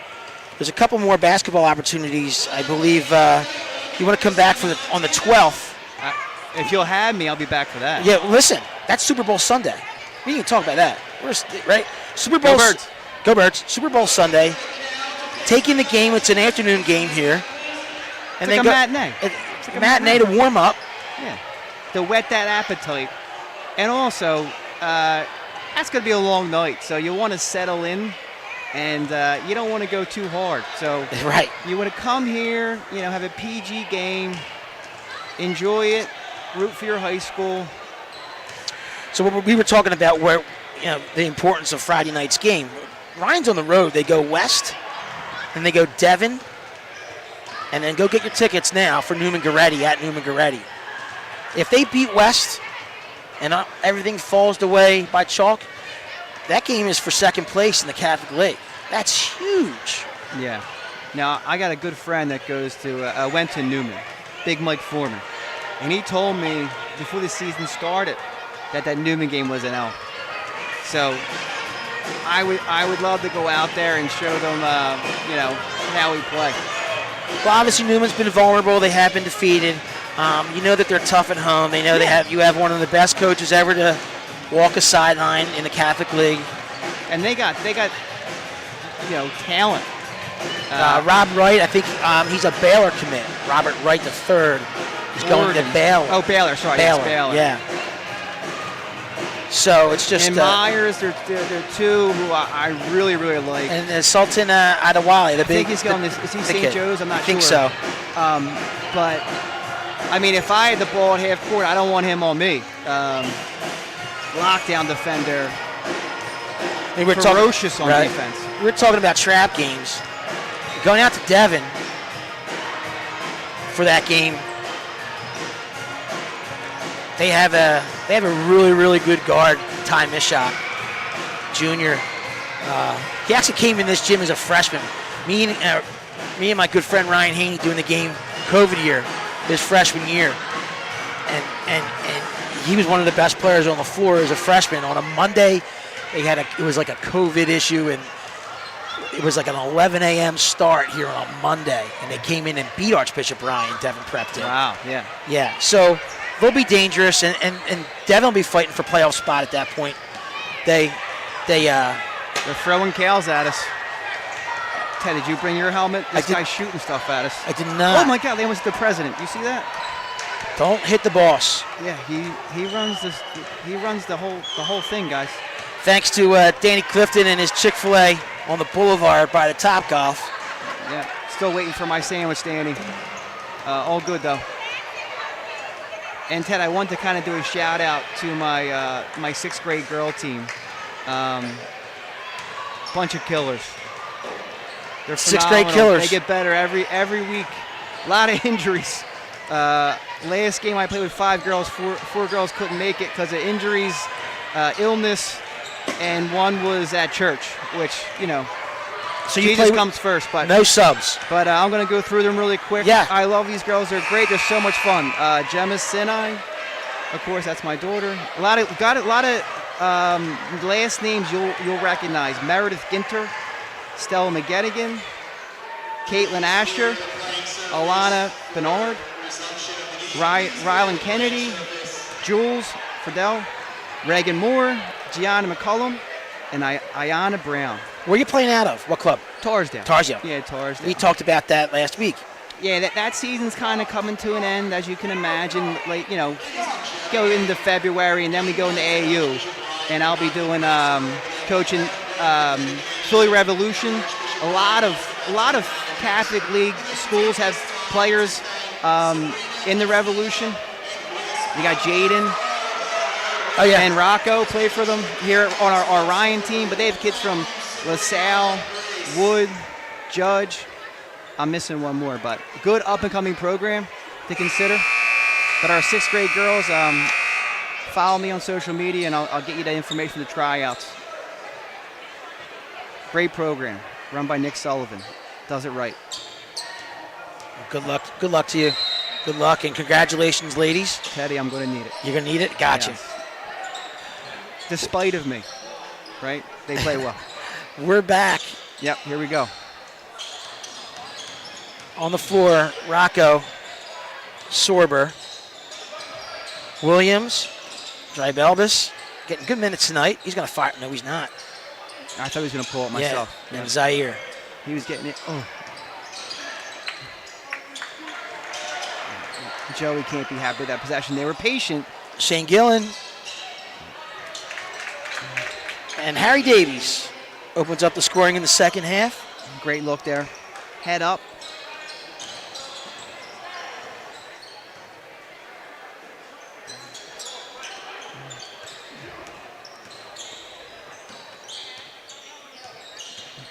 a couple more basketball opportunities. I believe you want to come back on the 12th. If you'll have me, I'll be back for that. Yeah, listen, that's Super Bowl Sunday. We can talk about that. Right? Super Bowl. Go Birds. Go Birds. Super Bowl Sunday. Taking the game. It's an afternoon game here. And it's like a matinee. It's like a matinee to warm up. Yeah. To whet that appetite. And also, that's going to be a long night, so you want to settle in, and you don't want to go too hard. So right. You want to come here, have a PG game, enjoy it, root for your high school. So we were talking about the importance of Friday night's game. Ryan's on the road. They go west, and they go Devon, and then go get your tickets now for Newman Goretti at Newman Goretti. If they beat West and everything falls the way by chalk, that game is for second place in the Catholic League. That's huge. Yeah. Now, I got a good friend that went to Newman, Big Mike Foreman, and he told me before the season started that Newman game was an L. So I would love to go out there and show them, how we play. Well, obviously Newman's been vulnerable. They have been defeated. You know that they're tough at home. They know you have one of the best coaches ever to walk a sideline in the Catholic League. And they got talent. Rob Wright, I think he's a Baylor commit. Robert Wright III is going to Baylor. Oh, Baylor, sorry. Baylor, yes, Baylor. Yeah. So it's just. And Myers, they're two who I really, really like. And Sultan Adewale, the big. I think he's going. Is he St. Joe's? I'm not sure. I think so. But I mean, if I had the ball at half court, I don't want him on me. Lockdown defender. Ferocious on defense. We're talking about trap games. Going out to Devon for that game. They have a really, really good guard, Ty Mishak, junior. He actually came in this gym as a freshman. Me and my good friend Ryan Haney doing the game COVID year, his freshman year, and he was one of the best players on the floor as a freshman. On a Monday, it was like a COVID issue, and it was like an 11 a.m. start here on a Monday, and they came in and beat Archbishop Ryan. Devon prepped him. Wow, yeah. Yeah, so they'll be dangerous, and Devon will be fighting for playoff spot at that point. They're throwing cows at us. Ted, did you bring your helmet? This guy's shooting stuff at us. I did not. Oh my God, they almost hit the president. You see that? Don't hit the boss. Yeah, he runs this. He runs the whole thing, guys. Thanks to Danny Clifton and his Chick-fil-A on the boulevard by the Topgolf. Yeah, still waiting for my sandwich, Danny. All good though. And Ted, I want to kind of do a shout out to my my 6th grade girl team. Bunch of killers. They're 6th grade killers. They get better every week. A lot of injuries. Last game I played with 5 girls. Four girls couldn't make it because of injuries, illness, and one was at church, which So Jesus comes first, but no subs. But I'm going to go through them really quick. Yeah. I love these girls. They're great. They're so much fun. Gemma Sinai, of course, that's my daughter. A lot of last names you'll recognize. Meredith Ginter, Stella McGettigan, Caitlin Asher, Alana Bernard, Rylan Kennedy, Jules Friedel, Reagan Moore, Gianna McCullum, and Ayanna Brown. Where are you playing out of? What club? Tarsdale. Tarsdale. Yeah, Tarsdale. We talked about that last week. Yeah, that season's kind of coming to an end, as you can imagine. Like, go into February, and then we go into AAU, and I'll be doing coaching Philly Revolution. A lot of Catholic League schools have players in the Revolution. We got Jaden. Oh, yeah. And Rocco play for them here on our Ryan team, but they have kids from LaSalle, Wood, Judge. I'm missing one more, but good up-and-coming program to consider. But our 6th grade girls, follow me on social media, and I'll get you that information for the tryouts. Great program, run by Nick Sullivan. Does it right. Good luck. Good luck to you. Good luck, and congratulations, ladies. Teddy, I'm going to need it. You're going to need it? Gotcha. Yes. Despite of me, right? They play well. We're back. Yep, here we go. On the floor, Rocco, Sorber, Williams, Drybelbis, getting good minutes tonight. He's going to fire. No, he's not. I thought he was going to pull it myself. Yeah, and Zaire. He was getting it. Oh. Joey can't be happy with that possession. They were patient. Shane Gillen. And Harry Davies opens up the scoring in the second half. Great look there. Head up.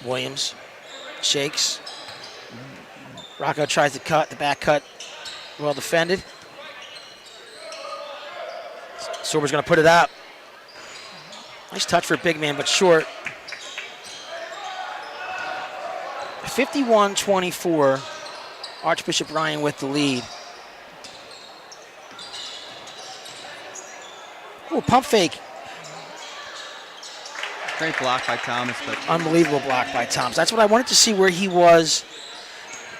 Williams shakes. Rocco tries to cut, the back cut, well defended. Sorber's going to put it up. Nice touch for a big man, but short. 51-24, Archbishop Ryan with the lead. Oh, pump fake. Great block by Thomas, but Unbelievable block by Thomas. That's what I wanted to see where he was.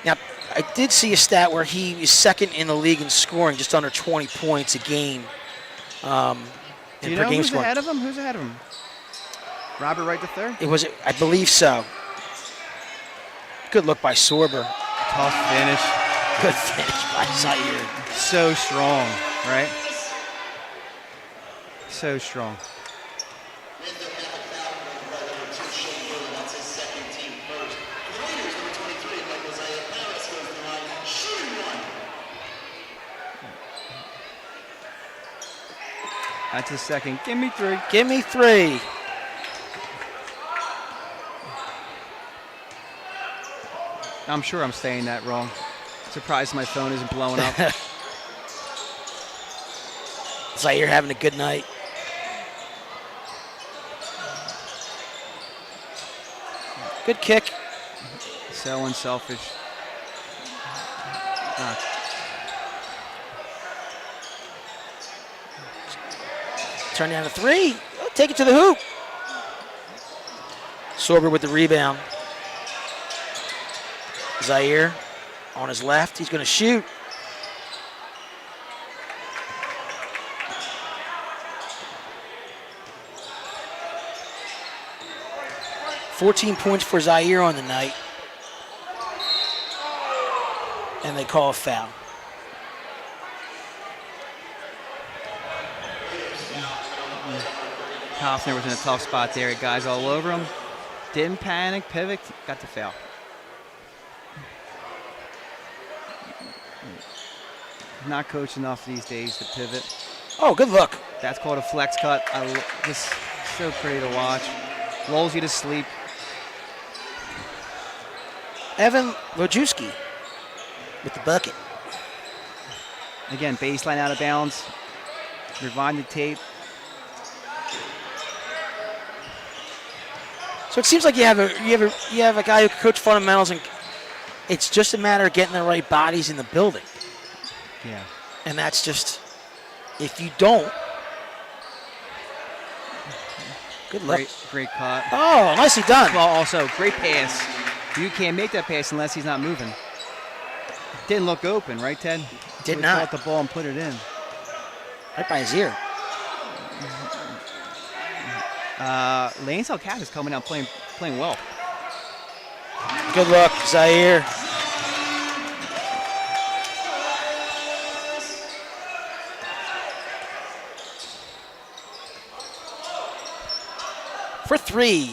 Now, I did see a stat where he is second in the league in scoring, just under 20 points a game. do you know who's ahead of him? Who's ahead of him? Robert Wright III? It was, I believe so. Good look by Sorber. Tough finish. Good finish by Zaire. So strong, right? So strong. That's his second. Give me 3. Give me 3. I'm sure I'm saying that wrong. Surprised my phone isn't blowing up. Zaire having a good night. Good kick. So unselfish. Turn down to 3. Oh, take it to the hoop. Sorber with the rebound. Zaire on his left. He's going to shoot. $14 points for Zaire on the night. And they call a foul. Hoffner was in a tough spot there. Guys all over him. Didn't panic, pivot, got the foul. Not coached enough these days to pivot. Oh, good look. That's called a flex cut. Just so pretty to watch. Lulls you to sleep. Evan Lojewski with the bucket. Again, baseline out of bounds. Rewind the tape. So it seems like you have a guy who can coach fundamentals, and it's just a matter of getting the right bodies in the building. Yeah. And that's just, if you don't, good luck. Great cut. Oh, nicely done. Well, also, great pass. You can't make that pass unless he's not moving. Didn't look open, right, Ted? Did He not. caught the ball and put it in. Right by his ear. Lansdale Cass is coming out playing well. Good luck, Zaire. for three.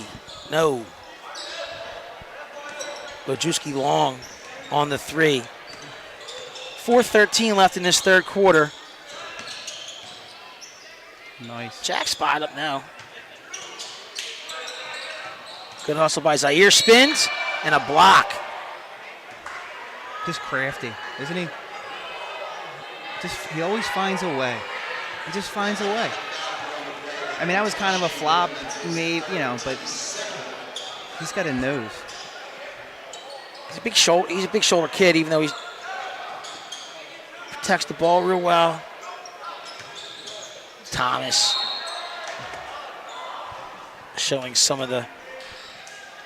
No. Lojewski long on the three. 4:13 left in this third quarter. Nice. Jack spot up now. Good hustle by Zaire. Spins and a block. Just crafty, isn't he? He always finds a way. He just finds a way. I mean, that was kind of a flop, maybe, but he's got a nose. He's a big shoulder kid, even though he protects the ball real well. Thomas showing some of the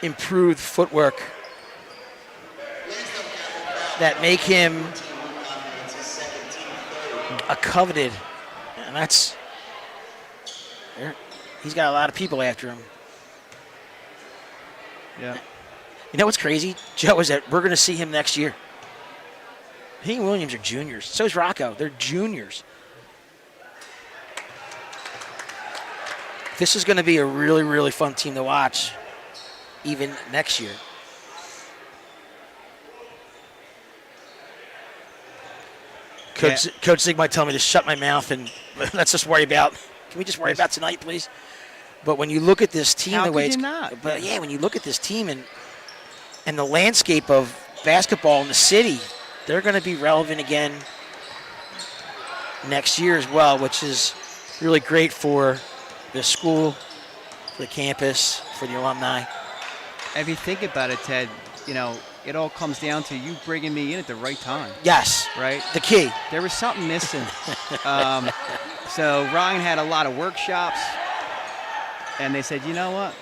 improved footwork that make him a coveted, and he's got a lot of people after him. Yeah. You know what's crazy, Joe, is that we're going to see him next year. He and Williams are juniors. So is Rocco. They're juniors. This is going to be a really, really fun team to watch even next year. Coach Zig might tell me to shut my mouth and let's just worry about. Can we just worry about tonight, please? But when you look at this team, How the way could it's, you not? but yeah, when you look at this team and the landscape of basketball in the city, they're going to be relevant again next year as well, which is really great for the school, for the campus, for the alumni. If you think about it, Ted, it all comes down to you bringing me in at the right time. Yes, Right? the key. There was something missing. So Ryan had a lot of workshops, and they said, you know what?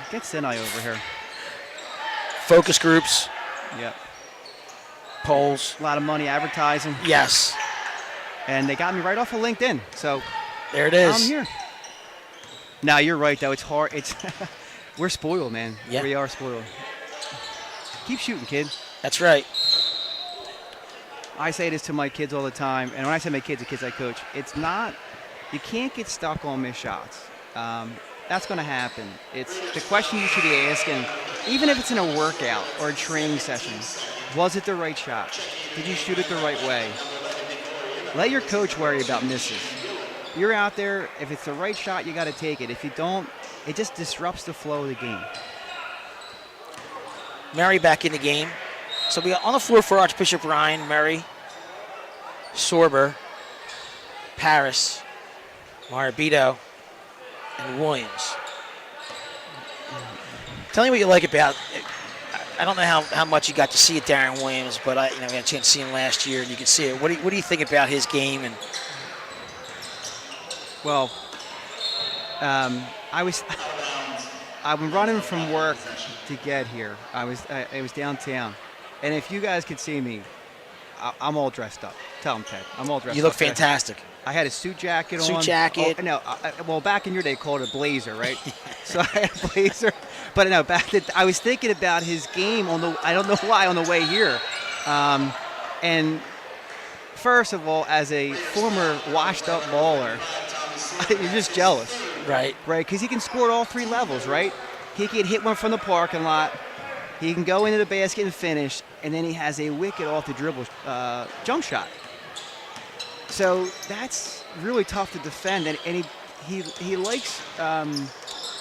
Get Sinai over here. Focus groups, Yep. polls. A lot of money advertising. Yes, And they got me right off of LinkedIn. So there it is. I'm here. Now, you're right, though. It's hard. We're spoiled, man. Yeah. We are spoiled. Keep shooting, kid. That's right. I say this to my kids all the time, and when I say my kids, the kids I coach, it's not, you can't get stuck on missed shots. That's going to happen. It's the question you should be asking, even if it's in a workout or a training session, was it the right shot? Did you shoot it the right way? Let your coach worry about misses. You're out there, if it's the right shot, you got to take it. If you don't, it just disrupts the flow of the game. Murray back in the game. So we got on the floor for Archbishop Ryan, Murray, Sorber, Paris, Marabito, and Williams. Tell me what you like about. I don't know how much you got to see at Darren Williams, but we had a chance to see him last year, and you can see it. What do you think about his game? And Well, I'm running from work to get here. I was downtown, and if you guys could see me, I'm all dressed up. Tell them, Ted, I'm all dressed up. you look fantastic. I had a suit jacket on. Suit jacket. Oh, no, well, back in your day, called it a blazer, right? So I had a blazer. But no, I was thinking about his game I don't know why, on the way here. And first of all, as a former washed-up baller, you're just jealous. Right. Right, because he can score at all three levels, right? He can hit one from the parking lot. He can go into the basket and finish. And then he has a wicked off-the-dribble jump shot. So that's really tough to defend. And he likes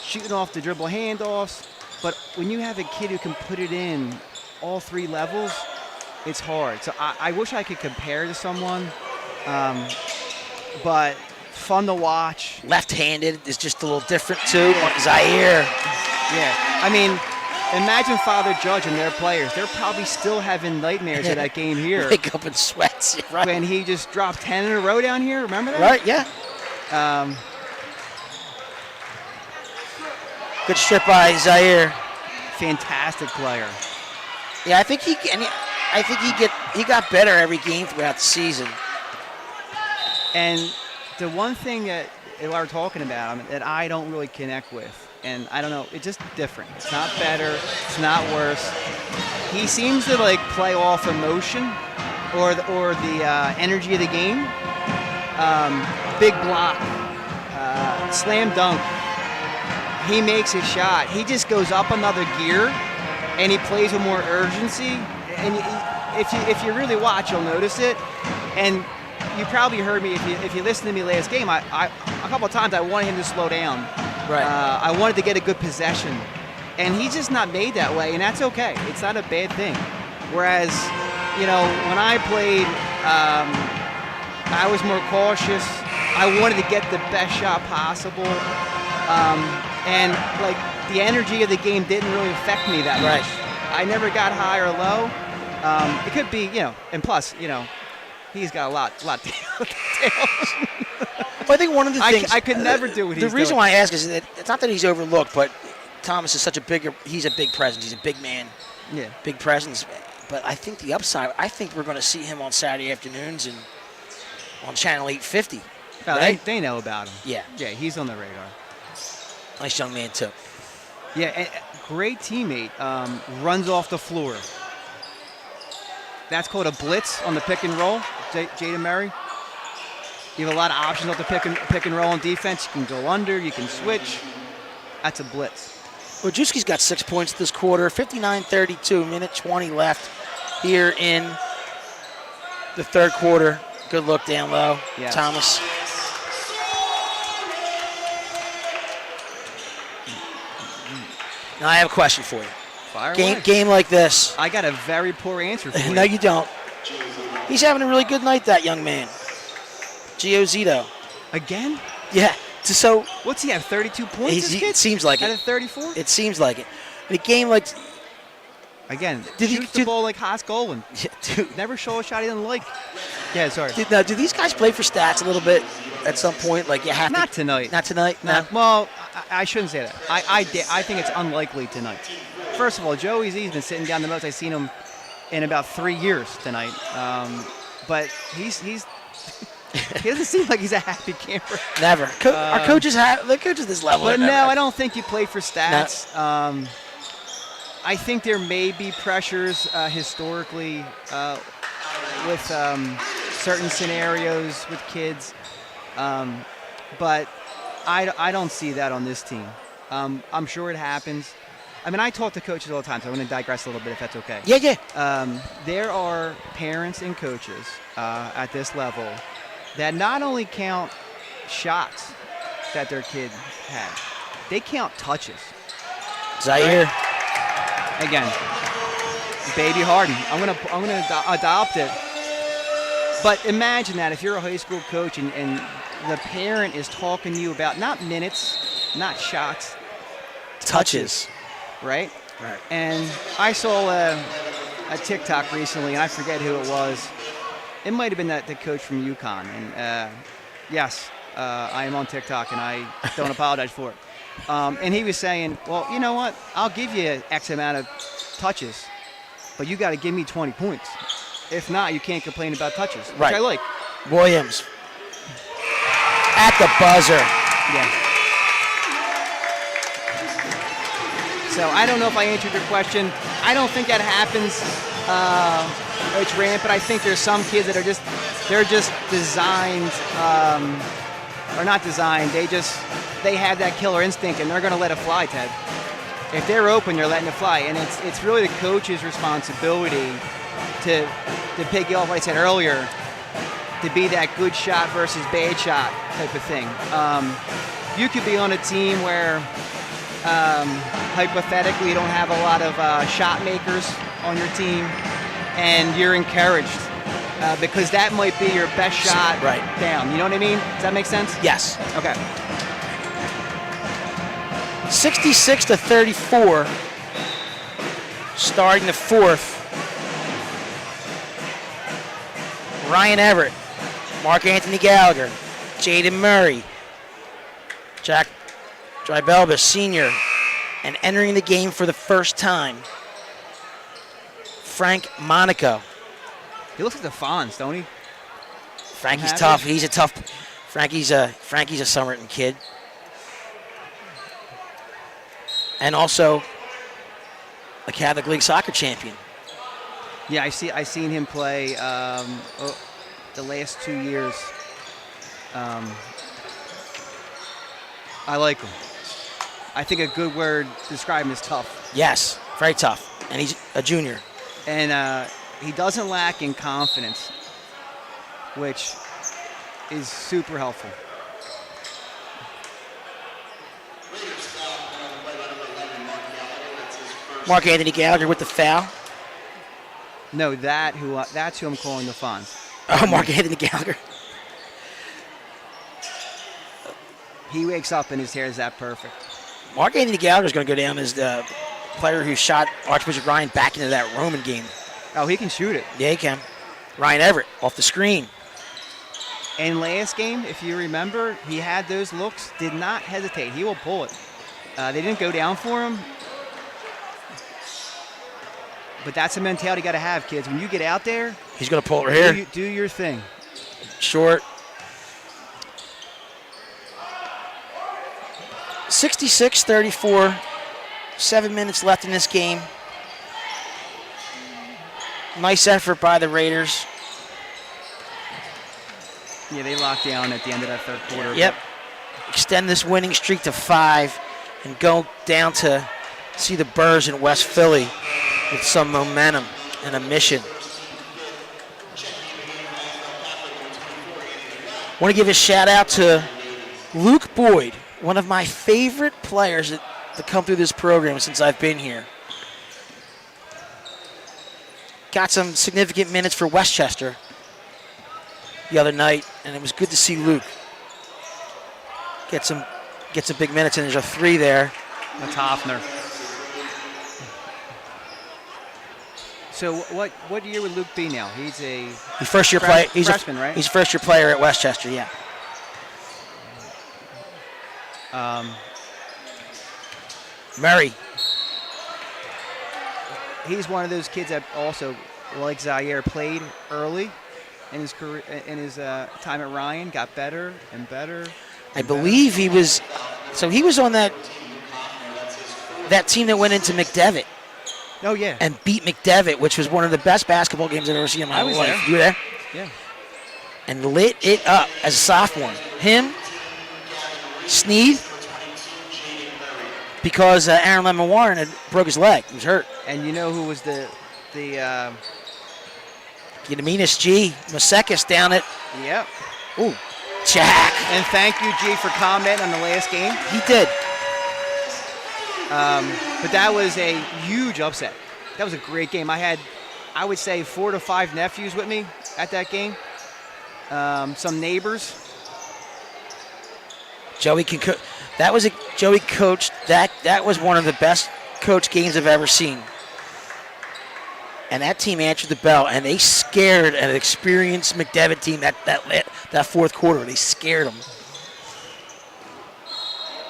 shooting off the dribble handoffs. But when you have a kid who can put it in all three levels, it's hard. So I wish I could compare to someone. But fun to watch. Left-handed is just a little different too. Zaire. Yeah. I mean, imagine Father Judge and their players. They're probably still having nightmares of that game here. Wake up in sweats. Right. When he just dropped 10 in a row down here. Remember that? Right. Yeah. Good strip by Zaire. Fantastic player. Yeah, I think he got better every game throughout the season. And the one thing that we're talking about that I don't really connect with, and I don't know, it's just different. It's not better. It's not worse. He seems to play off emotion or the energy of the game. Big block, slam dunk. he makes his shot. He just goes up another gear, and he plays with more urgency. And if you really watch, you'll notice it. And you probably heard me if you listened to me last game. I a couple of times I wanted him to slow down. Right. I wanted to get a good possession, and he's just not made that way, and that's okay. It's not a bad thing. Whereas, when I played, I was more cautious. I wanted to get the best shot possible, and like the energy of the game didn't really affect me that much. I never got high or low. It could be, and plus, he's got a lot to Well, I think one of the things I could never do what he's doing. The reason why I ask is that it's not that he's overlooked, but Thomas is he's a big presence. He's a big man. Yeah. Big presence. But I think the upside, I think we're going to see him on Saturday afternoons and on Channel 850. Oh, right? they know about him. Yeah. Yeah, he's on the radar. Nice young man, too. Yeah, and great teammate. Runs off the floor. That's called a blitz on the pick and roll, Jaden Murray. You have a lot of options off the pick and roll on defense. You can go under, you can switch. That's a blitz. Wojcicki's got 6 points this quarter, 59-32, minute 20 left here in the third quarter. Good look down low, yes. Thomas. Now I have a question for you. Fire away. Game like this. I got a very poor answer for you. No, you don't. He's having a really good night, that young man. Gio Zito. Again? Yeah. So what's he have? 32 points? it seems like out it. of 34? It seems like it. In a game like again, shoots the ball like Haas Golan. Yeah, never show a shot he doesn't like. Yeah, sorry. Do these guys play for stats a little bit at some point? Like you have not tonight. Not tonight. No. Well, I shouldn't say that. I think it's unlikely tonight. First of all, Joey Z's been sitting down the most I've seen him in about 3 years tonight. But he's he doesn't seem like he's a happy camper. Never. Our coaches this level. But no, I don't think you play for stats. No. I think there may be pressures historically with certain scenarios with kids, but I don't see that on this team. I'm sure it happens. I mean, I talk to coaches all the time, so I'm going to digress a little bit if that's okay. Yeah. There are parents and coaches at this level that not only count shots that their kid had, they count touches. Zaire. Right? Again, baby Harden. I'm gonna adopt it. But imagine that if you're a high school coach and the parent is talking to you about not minutes, not shots, touches. Right? Right. And I saw a TikTok recently, and I forget who it was. It might have been the coach from UConn. And yes, I am on TikTok, and I don't apologize for it. And he was saying, well, you know what? I'll give you X amount of touches, but you got to give me 20 points. If not, you can't complain about touches, which right. I like. Williams at the buzzer. Yeah. So I don't know if I answered your question. I don't think that happens. It's rampant. I think there's some kids that are just designed, or not designed. They have that killer instinct, and they're going to let it fly, Ted. If they're open, they're letting it fly, and it's really the coach's responsibility to piggy off what I said earlier, to be that good shot versus bad shot type of thing. You could be on a team where hypothetically you don't have a lot of shot makers on your team, and you're encouraged because that might be your best shot right down. You know what I mean? Does that make sense? Yes. Okay. 66-34, starting the fourth. Ryan Everett, Mark Anthony Gallagher, Jaden Murray, Jack Drybelbis Sr., and entering the game for the first time, Frank Monaco. He looks like the Fonz, don't he? Frankie's tough. He's a tough. Frankie's a Somerton kid. And also a Catholic League soccer champion. Yeah, I seen him play the last 2 years. I like him. I think a good word to describe him is tough. Yes, very tough. And he's a junior. And he doesn't lack in confidence, which is super helpful. Mark Anthony Gallagher with the foul. No, that's who I'm calling the Fonz. Oh, Mark Anthony Gallagher. He wakes up and his hair is that perfect. Mark Anthony Gallagher is going to go down as the player who shot Archbishop Ryan back into that Roman game. Oh, he can shoot it. Yeah, he can. Ryan Everett off the screen. And last game, if you remember, he had those looks, did not hesitate. He will pull it. They didn't go down for him. But that's a mentality you got to have, kids. When you get out there, He's going to pull it right here. do your thing. Short. 66-34. 7 minutes left in this game. Nice effort by the Raiders. Yeah, they locked down at the end of that third quarter. Yep. Extend this winning streak to 5 and go down to see the Burrs in West Philly with some momentum and a mission. Want to give a shout out to Luke Boyd, one of my favorite players to come through this program since I've been here. Got some significant minutes for Westchester the other night, and it was good to see Luke get some big minutes, and there's a 3 there. That's Hoffner. So what year would Luke be now? He's First year player. He's freshman, right? He's a first year player at Westchester. Yeah. Murray. He's one of those kids that also, like Zaire, played early in his career, in his time at Ryan, got better and better. I believe he was. So he was on that team that went into McDevitt. Oh yeah. And beat McDevitt, which was one of the best basketball games I've ever seen in my life. There. You were there? Yeah. And lit it up as a sophomore. Him, Sneed, because Aaron Lemon Warren had broke his leg. He was hurt. And you know who was the Gideminus G. Masekis down at. Yep. Ooh, Jack. And thank you, G, for commenting on the last game. He did. But that was a huge upset. That was a great game. I had, I would say, 4 to 5 nephews with me at that game. Some neighbors. Joey Joey coached that. That was one of the best coach games I've ever seen. And that team answered the bell, and they scared an experienced McDevitt team that fourth quarter. They scared them.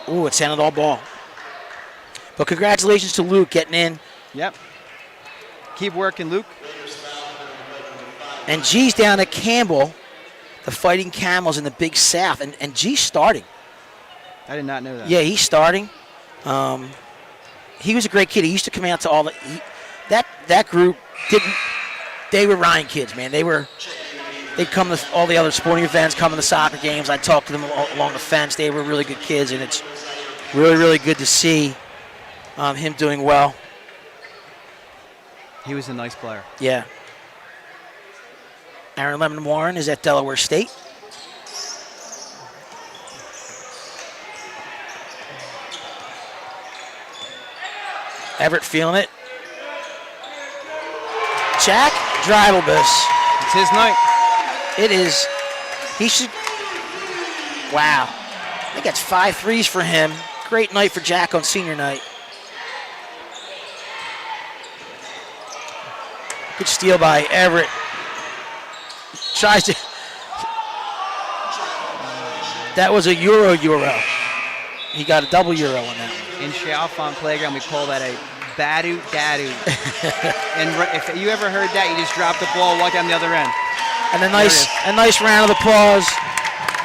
Ooh, it sounded all ball. But congratulations to Luke getting in. Yep. Keep working, Luke. And G's down at Campbell, the Fighting Camels in the Big South. And G's starting. I did not know that. Yeah, he's starting. He was a great kid. He used to come out to all that group. They were Ryan kids, man. They'd come to all the other sporting events, come to the soccer games. I'd talk to them along the fence. They were really good kids, and it's really, really good to see him doing well. He was a nice player. Yeah. Aaron Lemon Warren is at Delaware State. Everett feeling it. Jack Dreibelbus. It's his night. It is. He should. Wow. I think that's 5 threes for him. Great night for Jack on senior night. Good steal by Everett. Tries to. That was a Euro. He got a double Euro on that. In Chalfont Playground, we call that a Badu Dadu. And if you ever heard that, you just drop the ball, walk down the other end. And a nice round of applause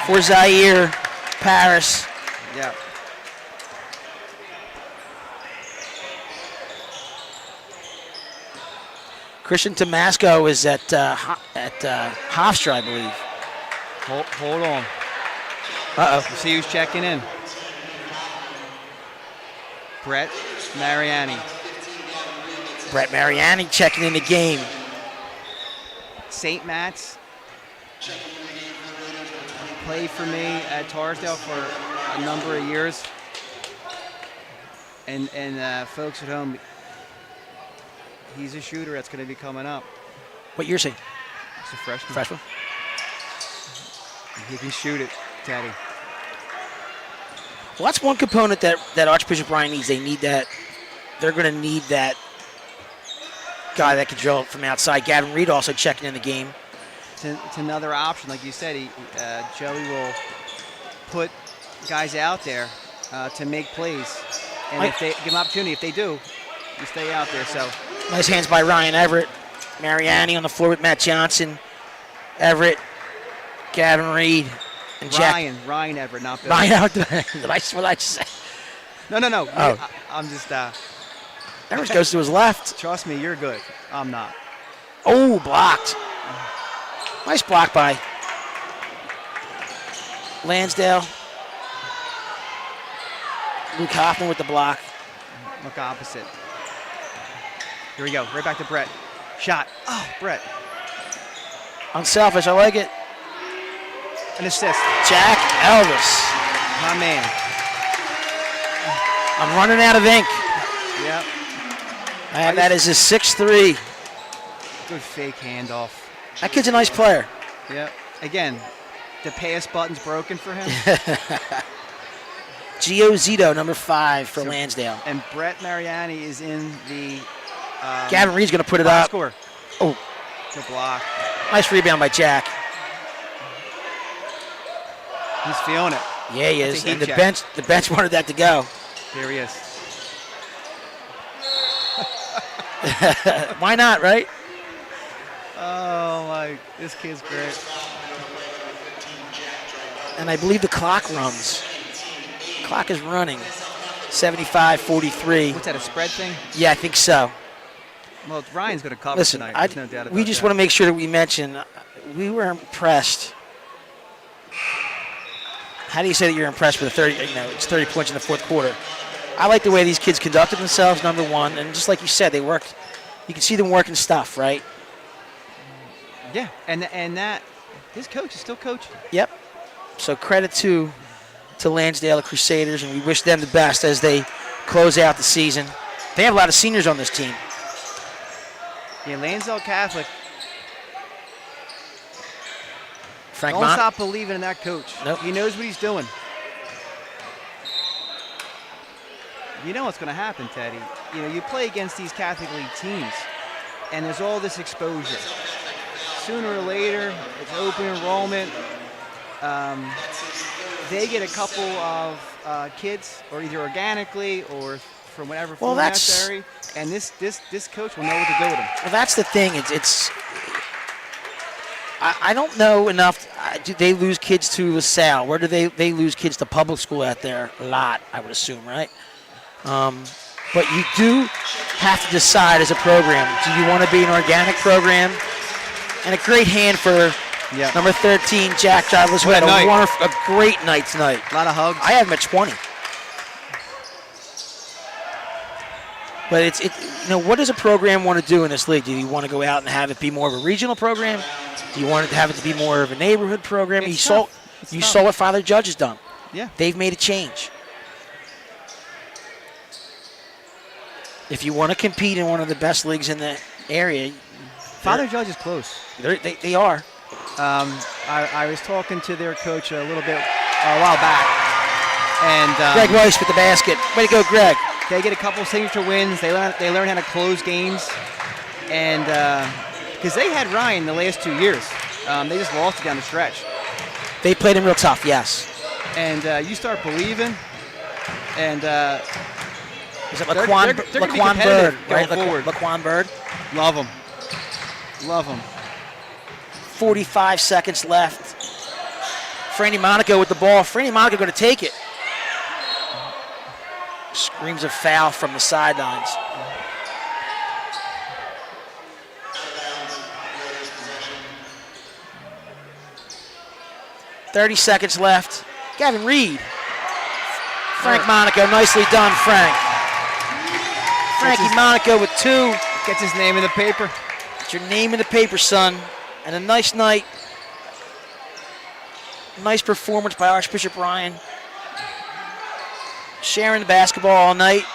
for Zaire Paris. Yeah. Christian Tomasco is at Hofstra, I believe. Hold on. Uh-oh. We'll see who's checking in. Brett Mariani. Brett Mariani checking in the game. St. Matt's played for me at Torresdale for a number of years. And folks at home, he's a shooter that's going to be coming up. What year is he? He's a freshman. Freshman. He can shoot it, Teddy. Well, that's one component that Archbishop Ryan needs. They need that. They're going to need that guy that can drill it from outside. Gavin Reed also checking in the game. It's another option. Like you said, Joey will put guys out there to make plays. And if they give them opportunity, if they do, you stay out there. So nice hands by Ryan Everett. Mariani on the floor with Matt Johnson. Everett, Gavin Reed, and Jack. Ryan Everett, not Bill. Ryan Everett. What I just say? No. Oh. I'm just. Everett goes to his left. Trust me, you're good. I'm not. Oh, blocked. Nice block by Lansdale. Luke Hoffman with the block. Look opposite. Here we go. Right back to Brett. Shot. Oh, Brett. Unselfish. I like it. An assist. Jack Elvis. My man. I'm running out of ink. Yep. And that is his 6'3". Good fake handoff. That kid's a nice player. Yep. Again, the pass button's broken for him. Gio Zito, number 5 for Lansdale. And Brett Mariani is in the Gavin Reed's going to put it box up. score. Oh, Good block. nice rebound by Jack. He's feeling it. Yeah, he That's is. a heat And the check. bench wanted that to go. Here he is. Why not, right? Oh, my. This kid's great. And I believe the clock runs. Clock is running. 75-43. What's that, a spread thing? Yeah, I think so. Well, Ryan's going to cover Listen, tonight. There's no doubt about we just that. want to make sure that we mention we were impressed. How do you say that you're impressed with the 30? It's 30 points in the fourth quarter. I like the way these kids conducted themselves, number one, and just like you said, they worked. You can see them working stuff, right? Yeah, and that his coach is still coaching. Yep. So credit to Lansdale, the Crusaders, and we wish them the best as they close out the season. They have a lot of seniors on this team. Yeah, Lansdale Catholic. Frank Don't Mon- stop believing in that coach. Nope. He knows what he's doing. You know what's going to happen, Teddy. You play against these Catholic League teams, and there's all this exposure. Sooner or later, it's open enrollment. They get a couple of kids, or either organically or from whatever Well, format that's- necessary, and this coach will know what to do with them. Well, that's the thing. I don't know enough. Do they lose kids to LaSalle? Where do they lose kids to public school out there? A lot, I would assume, right? But you do have to decide as a program, do you want to be an organic program? And a great hand for number 13, Jack Jarvis, who had a great night tonight. A lot of hugs. I have him at 20. But what does a program want to do in this league? Do you want to go out and have it be more of a regional program? Do you want it to have it to be more of a neighborhood program? You saw what Father Judge has done. Yeah. They've made a change. If you want to compete in one of the best leagues in the area, Father Judge is close. They are. I was talking to their coach a little bit a while back, and Greg Weiss with the basket. Way to go, Greg. They get a couple signature wins. They learn how to close games, and because they had Ryan the last 2 years, they just lost it down the stretch. They played him real tough, yes. And you start believing, and Is it they're Laquan gonna be Bird? competitive Right? going forward. Laquan Bird. love them, love them. 45 seconds left. Franny Monaco with the ball. Franny Monaco going to take it. Screams a foul from the sidelines. .30 seconds left. Gavin Reed. Frank Monaco, nicely done, Frank. Frankie Monaco with 2. Gets his name in the paper. Get your name in the paper, son. And a nice night. Nice performance by Archbishop Ryan. Sharing the basketball all night.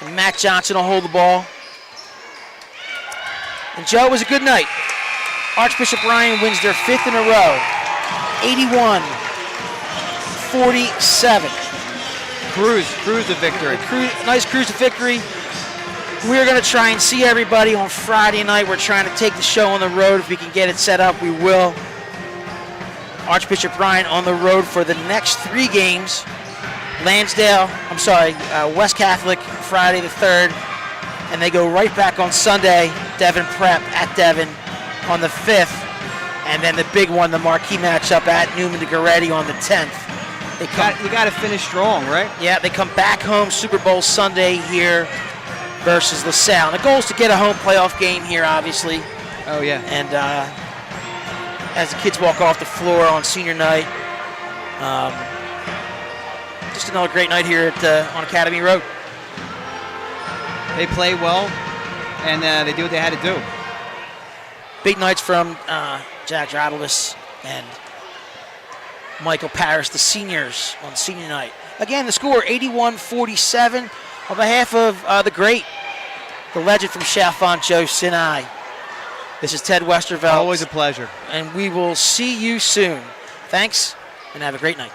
And Matt Johnson will hold the ball. And Joe, it was a good night. Archbishop Ryan wins their 5th in a row. 81-47. Cruise to victory. Nice cruise to victory. We're going to try and see everybody on Friday night. We're trying to take the show on the road. If we can get it set up, we will. Archbishop Ryan on the road for the next 3 games. West Catholic Friday the 3rd. And they go right back on Sunday, Devon Prep at Devon on the 5th. And then the big one, the marquee matchup at Newman de Goretti on the 10th. You got to finish strong, right? Yeah, they come back home Super Bowl Sunday here versus LaSalle. And the goal is to get a home playoff game here, obviously. Oh, yeah. And as the kids walk off the floor on senior night, just another great night here on Academy Road. They play well, and they do what they had to do. Big nights from Jack Dradelis and Michael Parrish, the seniors on senior night. Again, the score 81-47 on behalf of the legend from Chalfont, Joe Sinai. This is Ted Westervelt. Always a pleasure. And we will see you soon. Thanks, and have a great night.